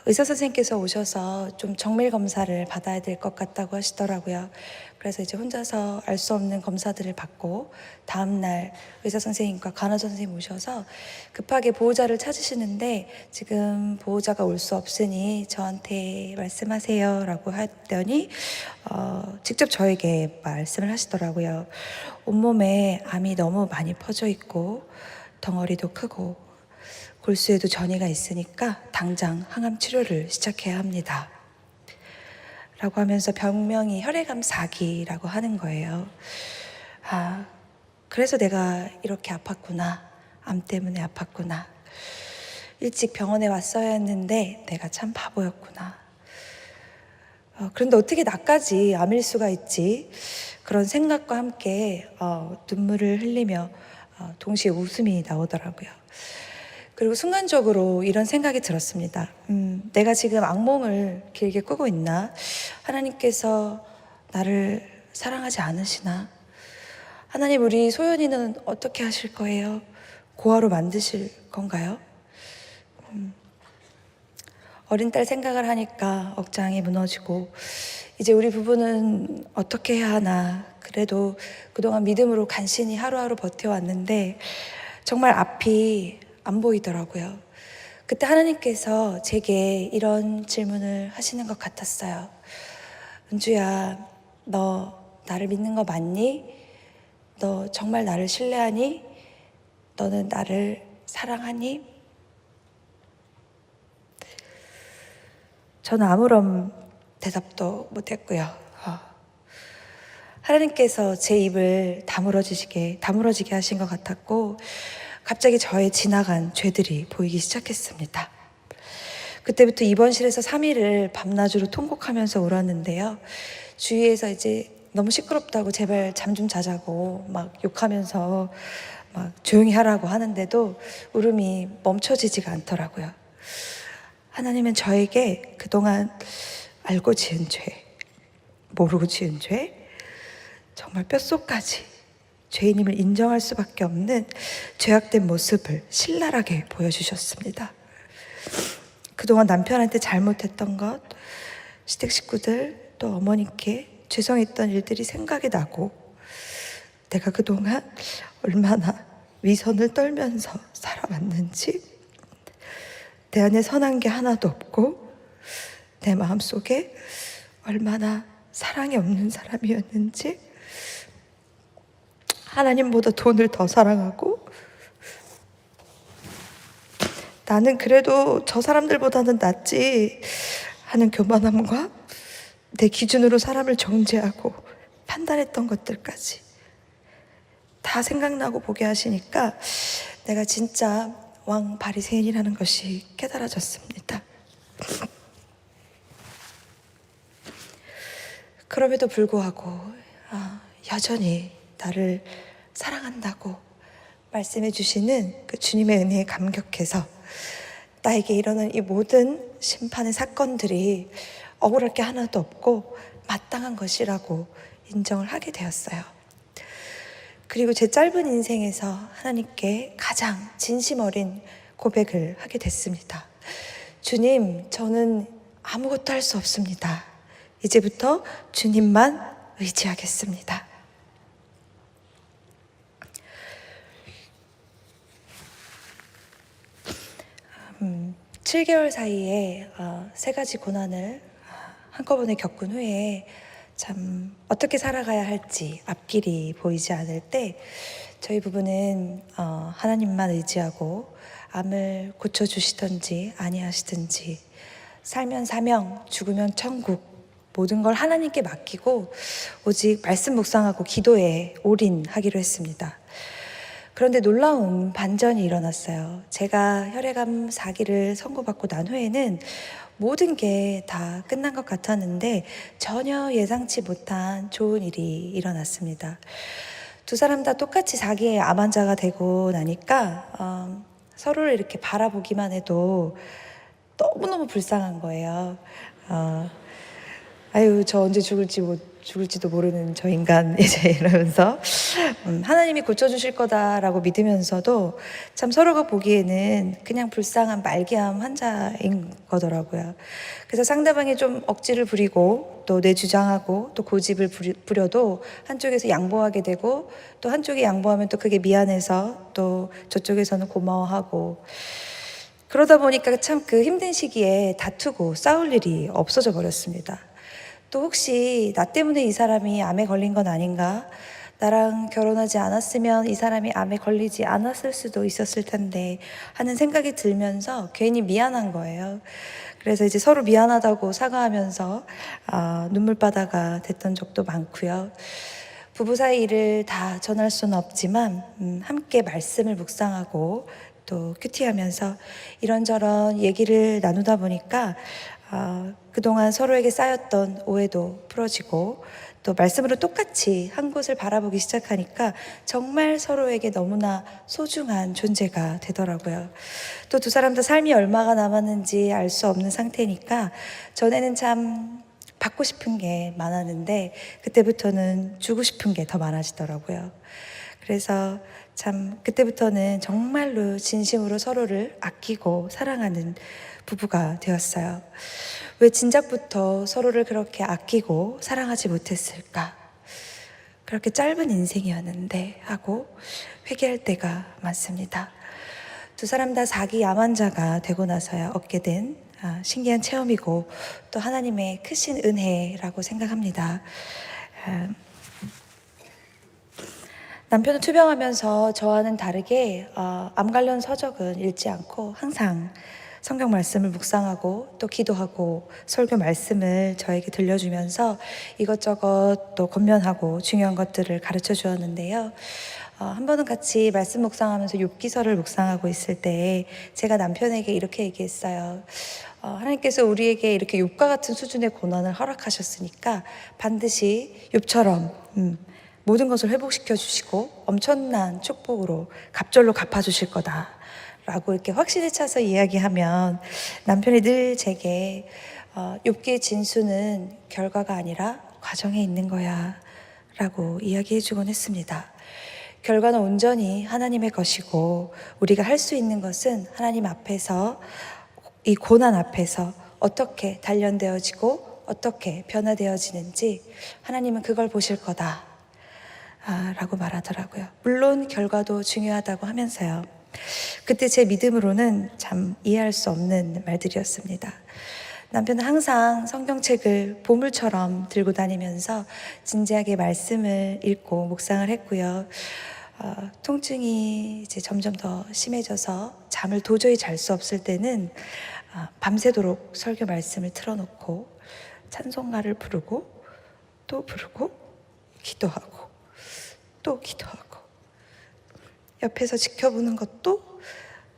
의사 선생님께서 오셔서 좀 정밀 검사를 받아야 될 것 같다고 하시더라고요. 그래서 이제 혼자서 알 수 없는 검사들을 받고 다음날 의사 선생님과 간호사 선생님 오셔서 급하게 보호자를 찾으시는데 지금 보호자가 올 수 없으니 저한테 말씀하세요 라고 했더니 직접 저에게 말씀을 하시더라고요. 온몸에 암이 너무 많이 퍼져 있고 덩어리도 크고 골수에도 전이가 있으니까 당장 항암 치료를 시작해야 합니다. 라고 하면서 병명이 혈액암 4기라고 하는 거예요. 그래서 내가 이렇게 아팠구나. 암 때문에 아팠구나. 일찍 병원에 왔어야 했는데 내가 참 바보였구나. 그런데 어떻게 나까지 암일 수가 있지? 그런 생각과 함께 눈물을 흘리며 동시에 웃음이 나오더라고요. 그리고 순간적으로 이런 생각이 들었습니다. 내가 지금 악몽을 길게 꾸고 있나? 하나님께서 나를 사랑하지 않으시나? 하나님, 우리 소연이는 어떻게 하실 거예요? 고아로 만드실 건가요? 어린 딸 생각을 하니까 억장이 무너지고 이제 우리 부부는 어떻게 해야 하나. 그래도 그동안 믿음으로 간신히 하루하루 버텨왔는데 정말 앞이 안 보이더라고요. 그때 하나님께서 제게 이런 질문을 하시는 것 같았어요. 은주야, 너 나를 믿는 거 맞니? 너 정말 나를 신뢰하니? 너는 나를 사랑하니? 저는 아무런 대답도 못했고요. 하나님께서 제 입을 다물어지게 하신 것 같았고 갑자기 저의 지나간 죄들이 보이기 시작했습니다. 그때부터 입원실에서 3일을 밤낮으로 통곡하면서 울었는데요. 주위에서 이제 너무 시끄럽다고 제발 잠 좀 자자고 막 욕하면서 막 조용히 하라고 하는데도 울음이 멈춰지지가 않더라고요. 하나님은 저에게 그동안 알고 지은 죄, 모르고 지은 죄, 정말 뼛속까지 죄인임을 인정할 수밖에 없는 죄악된 모습을 신랄하게 보여주셨습니다. 그동안 남편한테 잘못했던 것, 시댁 식구들 또 어머니께 죄송했던 일들이 생각이 나고 내가 그동안 얼마나 위선을 떨면서 살아왔는지, 내 안에 선한 게 하나도 없고 내 마음속에 얼마나 사랑이 없는 사람이었는지, 하나님보다 돈을 더 사랑하고 나는 그래도 저 사람들보다는 낫지 하는 교만함과 내 기준으로 사람을 정죄하고 판단했던 것들까지 다 생각나고 보게 하시니까 내가 진짜 왕 바리새인이라는 것이 깨달아졌습니다. 그럼에도 불구하고 여전히 나를 사랑한다고 말씀해 주시는 그 주님의 은혜에 감격해서 나에게 일어난 이 모든 심판의 사건들이 억울할 게 하나도 없고 마땅한 것이라고 인정을 하게 되었어요. 그리고 제 짧은 인생에서 하나님께 가장 진심 어린 고백을 하게 됐습니다. 주님, 저는 아무것도 할 수 없습니다. 이제부터 주님만 의지하겠습니다. 7개월 사이에 3가지 고난을 한꺼번에 겪은 후에 참 어떻게 살아가야 할지 앞길이 보이지 않을 때 저희 부부는 하나님만 의지하고 암을 고쳐주시든지 아니하시든지 살면 사명, 죽으면 천국, 모든 걸 하나님께 맡기고 오직 말씀 묵상하고 기도에 올인하기로 했습니다. 그런데 놀라운 반전이 일어났어요. 제가 혈액암 4기를 선고받고 난 후에는 모든 게 다 끝난 것 같았는데 전혀 예상치 못한 좋은 일이 일어났습니다. 두 사람 다 똑같이 4기의 암 환자가 되고 나니까 서로를 이렇게 바라보기만 해도 너무너무 불쌍한 거예요. 아유, 저 언제 죽을지도 모르는 저 인간 이제 이러면서 하나님이 고쳐주실 거다라고 믿으면서도 참 서로가 보기에는 그냥 불쌍한 말기암 환자인 거더라고요. 그래서 상대방이 좀 억지를 부리고 또 내주장하고 또 고집을 부려도 한쪽에서 양보하게 되고 또 한쪽이 양보하면 또 그게 미안해서 또 저쪽에서는 고마워하고 그러다 보니까 참 그 힘든 시기에 다투고 싸울 일이 없어져 버렸습니다. 또 혹시 나 때문에 이 사람이 암에 걸린 건 아닌가? 나랑 결혼하지 않았으면 이 사람이 암에 걸리지 않았을 수도 있었을 텐데 하는 생각이 들면서 괜히 미안한 거예요. 그래서 이제 서로 미안하다고 사과하면서 눈물바다가 됐던 적도 많고요. 부부 사이 일을 다 전할 수는 없지만 함께 말씀을 묵상하고 또 큐티하면서 이런저런 얘기를 나누다 보니까 그동안 서로에게 쌓였던 오해도 풀어지고 또 말씀으로 똑같이 한 곳을 바라보기 시작하니까 정말 서로에게 너무나 소중한 존재가 되더라고요. 또 두 사람 다 삶이 얼마가 남았는지 알 수 없는 상태니까 전에는 참 받고 싶은 게 많았는데 그때부터는 주고 싶은 게 더 많아지더라고요. 그래서 참 그때부터는 정말로 진심으로 서로를 아끼고 사랑하는 부부가 되었어요. 왜 진작부터 서로를 그렇게 아끼고 사랑하지 못했을까? 그렇게 짧은 인생이었는데 하고 회개할 때가 많습니다. 두 사람 다 4기 암 환자가 되고 나서야 얻게 된 신기한 체험이고 또 하나님의 크신 은혜라고 생각합니다. 남편은 투병하면서 저와는 다르게 암 관련 서적은 읽지 않고 항상 성경 말씀을 묵상하고 또 기도하고 설교 말씀을 저에게 들려주면서 이것저것 또 권면하고 중요한 것들을 가르쳐 주었는데요. 한 번은 같이 말씀 묵상하면서 욥기서를 묵상하고 있을 때 제가 남편에게 이렇게 얘기했어요. 하나님께서 우리에게 이렇게 욥과 같은 수준의 고난을 허락하셨으니까 반드시 욥처럼 모든 것을 회복시켜 주시고 엄청난 축복으로 갑절로 갚아주실 거다 라고 이렇게 확신에 차서 이야기하면 남편이 늘 제게 욥기의 진수는 결과가 아니라 과정에 있는 거야 라고 이야기해 주곤 했습니다. 결과는 온전히 하나님의 것이고 우리가 할 수 있는 것은 하나님 앞에서 이 고난 앞에서 어떻게 단련되어지고 어떻게 변화되어지는지 하나님은 그걸 보실 거다 라고 말하더라고요. 물론 결과도 중요하다고 하면서요. 그때 제 믿음으로는 참 이해할 수 없는 말들이었습니다. 남편은 항상 성경책을 보물처럼 들고 다니면서 진지하게 말씀을 읽고 묵상을 했고요. 통증이 이제 점점 더 심해져서 잠을 도저히 잘 수 없을 때는 밤새도록 설교 말씀을 틀어놓고 찬송가를 부르고 또 부르고 기도하고 또 기도하고 옆에서 지켜보는 것도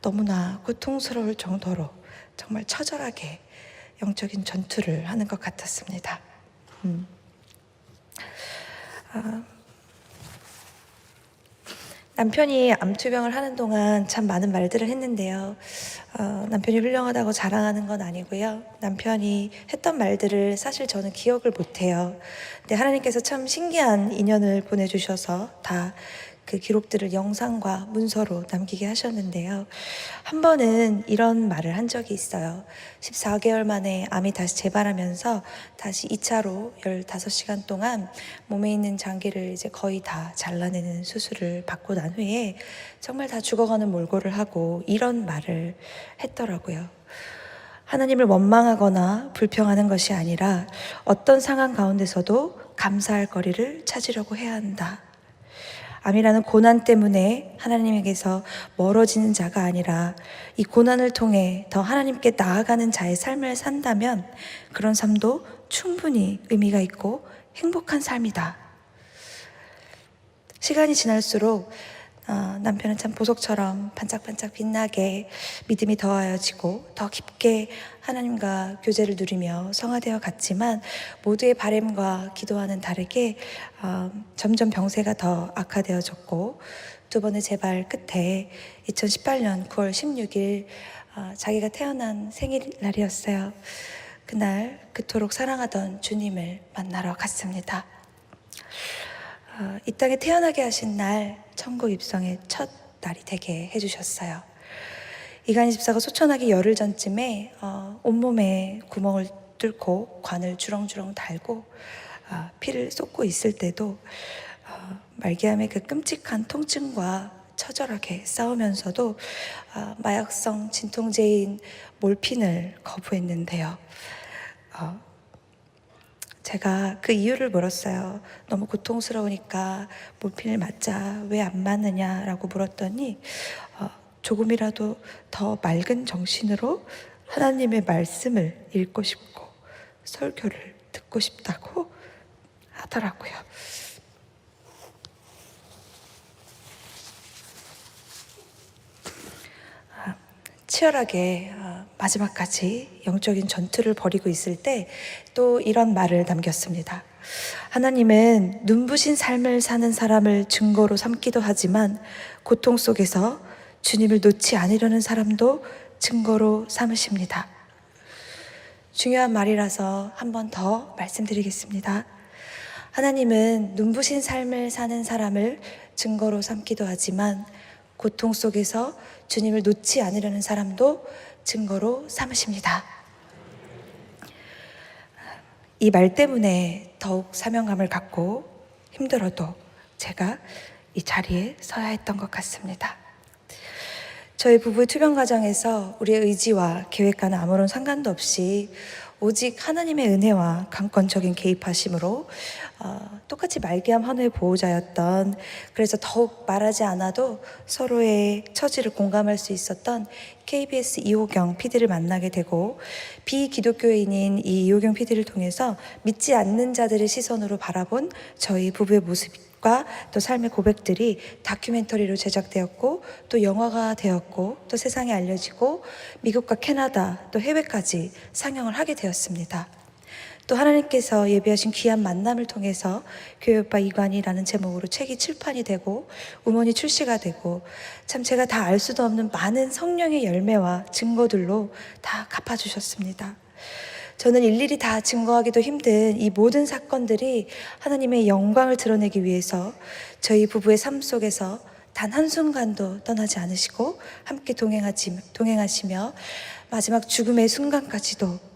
너무나 고통스러울 정도로 정말 처절하게 영적인 전투를 하는 것 같았습니다. 남편이 암투병을 하는 동안 참 많은 말들을 했는데요. 남편이 훌륭하다고 자랑하는 건 아니고요. 남편이 했던 말들을 사실 저는 기억을 못해요. 근데 하나님께서 참 신기한 인연을 보내주셔서 다 그 기록들을 영상과 문서로 남기게 하셨는데요. 한 번은 이런 말을 한 적이 있어요. 14개월 만에 암이 다시 재발하면서 다시 2차로 15시간 동안 몸에 있는 장기를 이제 거의 다 잘라내는 수술을 받고 난 후에 정말 다 죽어가는 몰골을 하고 이런 말을 했더라고요. 하나님을 원망하거나 불평하는 것이 아니라 어떤 상황 가운데서도 감사할 거리를 찾으려고 해야 한다. 암이라는 고난 때문에 하나님에게서 멀어지는 자가 아니라 이 고난을 통해 더 하나님께 나아가는 자의 삶을 산다면 그런 삶도 충분히 의미가 있고 행복한 삶이다. 시간이 지날수록 남편은 참 보석처럼 반짝반짝 빛나게 믿음이 더하여지고 더 깊게 하나님과 교제를 누리며 성화되어 갔지만 모두의 바람과 기도와는 다르게 점점 병세가 더 악화되어졌고 두 번의 재발 끝에 2018년 9월 16일 자기가 태어난 생일날이었어요. 그날 그토록 사랑하던 주님을 만나러 갔습니다. 이 땅에 태어나게 하신 날 천국 입성의 첫 날이 되게 해주셨어요. 이간희 집사가 소천하기 열흘 전쯤에 온몸에 구멍을 뚫고 관을 주렁주렁 달고 피를 쏟고 있을 때도 말기암의 그 끔찍한 통증과 처절하게 싸우면서도 마약성 진통제인 몰핀을 거부했는데요. 제가 그 이유를 물었어요. 너무 고통스러우니까 몰핀을 맞자, 왜 안 맞느냐라고 물었더니 조금이라도 더 맑은 정신으로 하나님의 말씀을 읽고 싶고 설교를 듣고 싶다고 하더라고요. 치열하게 마지막까지 영적인 전투를 벌이고 있을 때 또 이런 말을 남겼습니다. 하나님은 눈부신 삶을 사는 사람을 증거로 삼기도 하지만 고통 속에서 주님을 놓지 않으려는 사람도 증거로 삼으십니다. 중요한 말이라서 한 번 더 말씀드리겠습니다. 하나님은 눈부신 삶을 사는 사람을 증거로 삼기도 하지만 고통 속에서 주님을 놓지 않으려는 사람도 증거로 삼으십니다. 이 말 때문에 더욱 사명감을 갖고 힘들어도 제가 이 자리에 서야 했던 것 같습니다. 저희 부부의 투병 과정에서 우리의 의지와 계획과는 아무런 상관도 없이 오직 하나님의 은혜와 강권적인 개입하심으로 똑같이 말기암 환우의 보호자였던, 그래서 더욱 말하지 않아도 서로의 처지를 공감할 수 있었던 KBS 이호경 PD를 만나게 되고, 비기독교인인 이 이호경 PD를 통해서 믿지 않는 자들의 시선으로 바라본 저희 부부의 모습과 또 삶의 고백들이 다큐멘터리로 제작되었고 또 영화가 되었고 또 세상에 알려지고 미국과 캐나다 또 해외까지 상영을 하게 되었습니다. 또 하나님께서 예비하신 귀한 만남을 통해서 교회오빠 이관이라는 제목으로 책이 출판이 되고 음원이 출시가 되고, 참 제가 다 알 수도 없는 많은 성령의 열매와 증거들로 다 갚아주셨습니다. 저는 일일이 다 증거하기도 힘든 이 모든 사건들이 하나님의 영광을 드러내기 위해서 저희 부부의 삶 속에서 단 한순간도 떠나지 않으시고 함께 동행하시며 마지막 죽음의 순간까지도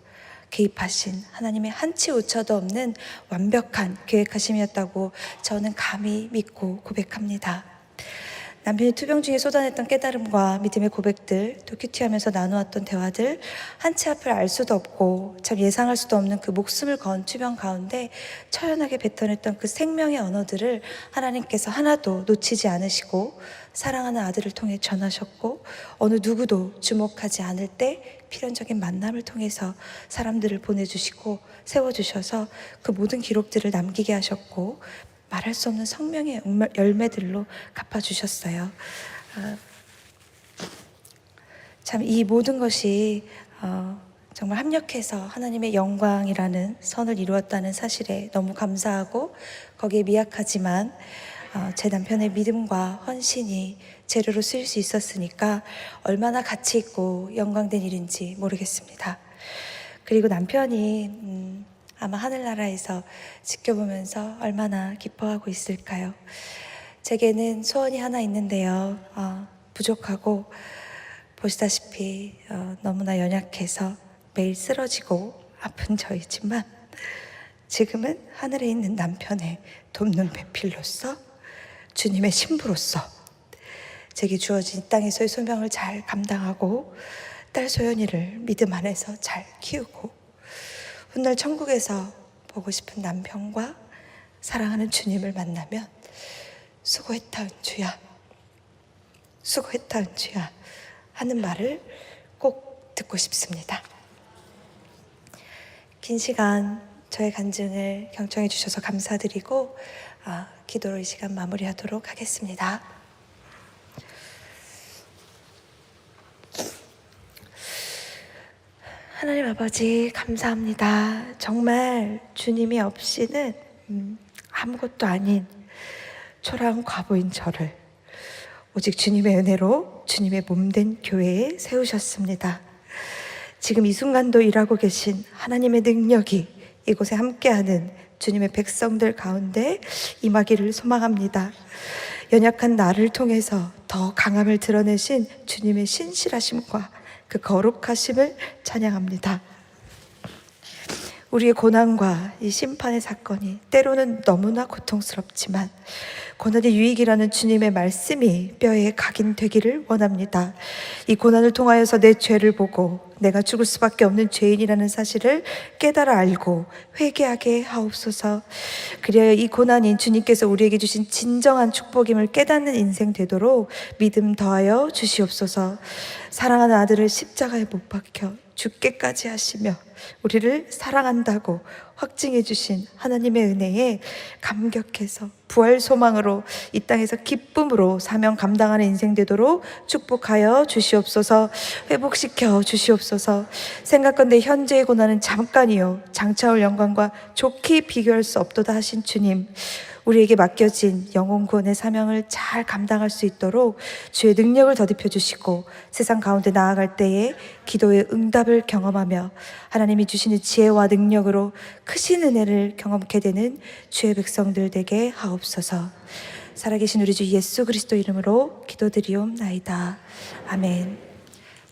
개입하신 하나님의 한치 오차도 없는 완벽한 계획하심이었다고 저는 감히 믿고 고백합니다. 남편이 투병 중에 쏟아냈던 깨달음과 믿음의 고백들, 또 큐티하면서 나누었던 대화들, 한치 앞을 알 수도 없고 참 예상할 수도 없는 그 목숨을 건 투병 가운데 처연하게 뱉어냈던 그 생명의 언어들을 하나님께서 하나도 놓치지 않으시고 사랑하는 아들을 통해 전하셨고, 어느 누구도 주목하지 않을 때 필연적인 만남을 통해서 사람들을 보내주시고 세워주셔서 그 모든 기록들을 남기게 하셨고 말할 수 없는 성령의 열매들로 갚아주셨어요. 참 이 모든 것이 정말 합력해서 하나님의 영광이라는 선을 이루었다는 사실에 너무 감사하고, 거기에 미약하지만 제 남편의 믿음과 헌신이 재료로 쓰일 수 있었으니까 얼마나 가치 있고 영광된 일인지 모르겠습니다. 그리고 남편이 아마 하늘나라에서 지켜보면서 얼마나 기뻐하고 있을까요? 제게는 소원이 하나 있는데요. 부족하고 보시다시피 너무나 연약해서 매일 쓰러지고 아픈 저이지만 지금은 하늘에 있는 남편의 돕는 배필로서, 주님의 신부로서 제게 주어진 이 땅에서의 소명을 잘 감당하고 딸 소연이를 믿음 안에서 잘 키우고 훗날 천국에서 보고 싶은 남편과 사랑하는 주님을 만나면 수고했다 은주야, 수고했다 은주야 하는 말을 꼭 듣고 싶습니다. 긴 시간 저의 간증을 경청해 주셔서 감사드리고 기도로 이 시간 마무리하도록 하겠습니다. 하나님 아버지 감사합니다. 정말 주님이 없이는 아무것도 아닌 초라한 과부인 저를 오직 주님의 은혜로 주님의 몸된 교회에 세우셨습니다. 지금 이 순간도 일하고 계신 하나님의 능력이 이곳에 함께하는 주님의 백성들 가운데 임하기를 소망합니다. 연약한 나를 통해서 더 강함을 드러내신 주님의 신실하심과 그 거룩하심을 찬양합니다. 우리의 고난과 이 심판의 사건이 때로는 너무나 고통스럽지만 고난의 유익이라는 주님의 말씀이 뼈에 각인되기를 원합니다. 이 고난을 통하여서 내 죄를 보고 내가 죽을 수밖에 없는 죄인이라는 사실을 깨달아 알고 회개하게 하옵소서. 그리하여 이 고난이 주님께서 우리에게 주신 진정한 축복임을 깨닫는 인생 되도록 믿음 더하여 주시옵소서. 사랑하는 아들을 십자가에 못 박혀 죽게까지 하시며 우리를 사랑한다고 확증해 주신 하나님의 은혜에 감격해서 부활 소망으로 이 땅에서 기쁨으로 사명 감당하는 인생 되도록 축복하여 주시옵소서. 회복시켜 주시옵소서. 생각건대 현재의 고난은 잠깐이요 장차올 영광과 좋게 비교할 수 없도다 하신 주님, 우리에게 맡겨진 영혼 구원의 사명을 잘 감당할 수 있도록 주의 능력을 더딥혀 주시고 세상 가운데 나아갈 때에 기도의 응답을 경험하며 하나님이 주시는 지혜와 능력으로 크신 은혜를 경험케 되는 주의 백성들 되게 하옵소서. 살아계신 우리 주 예수 그리스도 이름으로 기도드리옵나이다. 아멘.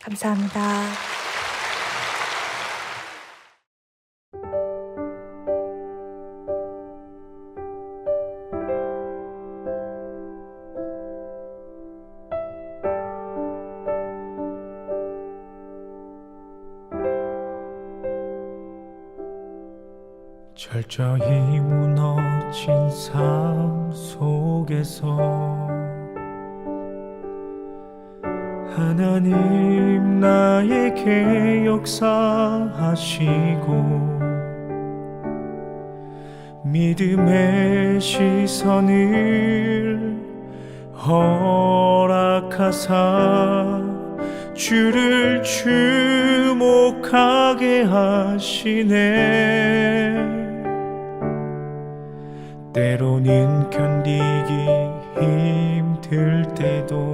감사합니다. 철저히 무너진 삶 속에서 하나님 나에게 역사하시고 믿음의 시선을 허락하사 주를 주목하게 하시네. 때로는 견디기 힘들 때도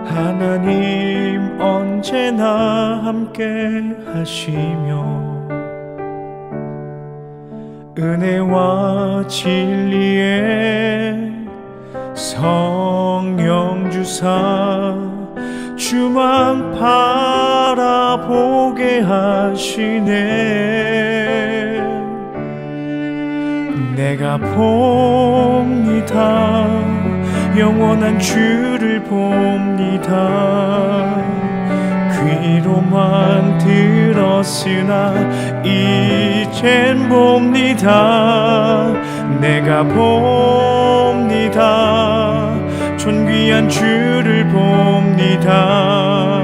하나님 언제나 함께 하시며 은혜와 진리에 성령 주사 주만 바라보게 하시네. 내가 봅니다. 영원한 주를 봅니다. 귀로만 들었으나 이젠 봅니다. 내가 봅니다. 존귀한 주를 봅니다.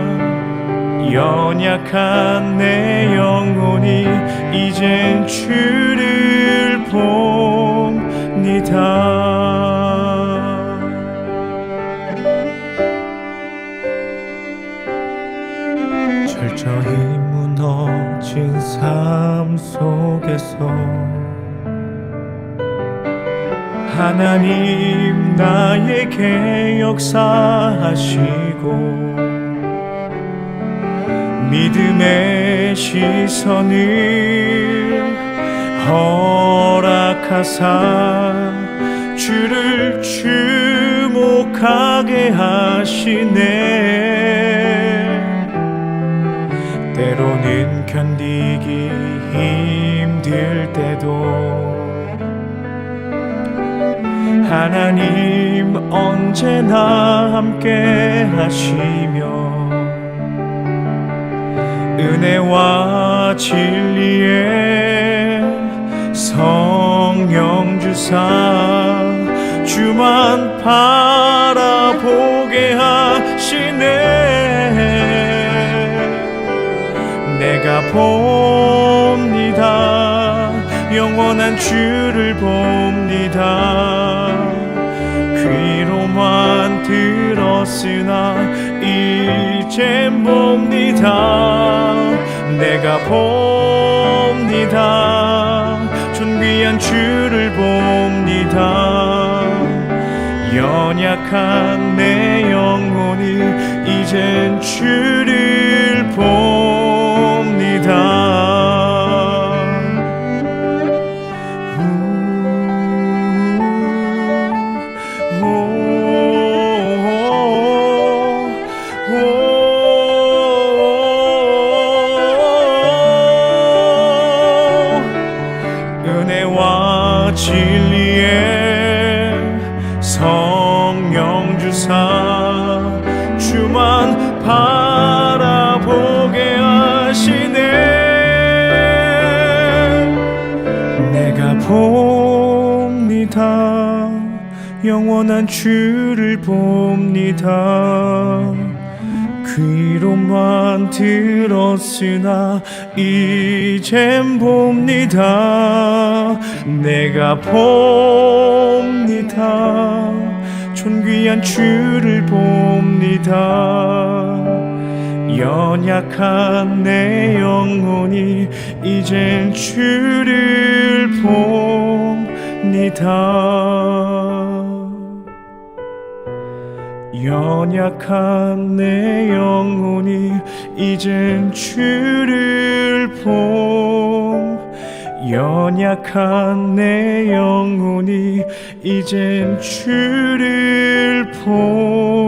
연약한 내 영혼이 이젠 주를 봅니다. 철저히 무너진 삶 속에서 하나님 나에게 역사하시고 믿음의 시선을 허락하사 주를 주목하게 하시네. 때로는 견디기 힘들 때도 하나님 언제나 함께 하시며 은혜와 진리에 성령 주사 주만 바라보게 하시네. 내가 봅니다. 영원한 주를 봅니다. 귀로만 들었으나 이젠 봅니다. 내가 봅니다. 존귀한 주를 봅니다. 연약한 내 영혼이 이젠 이젠 주를 봅니다. 은혜와 진리의 성령 주사 주만 바라보게 하시네. 내가 봅니다. 영원한 주를 봅니다. 귀로만 들었으나 이젠 봅니다. 내가 봅니다. 존귀한 주를 봅니다. 연약한 내 영혼이 이젠 주를 봅니다. 연약한 내 영혼이 이젠 주를 연약한 내 영혼이 이젠 주를 봅니다.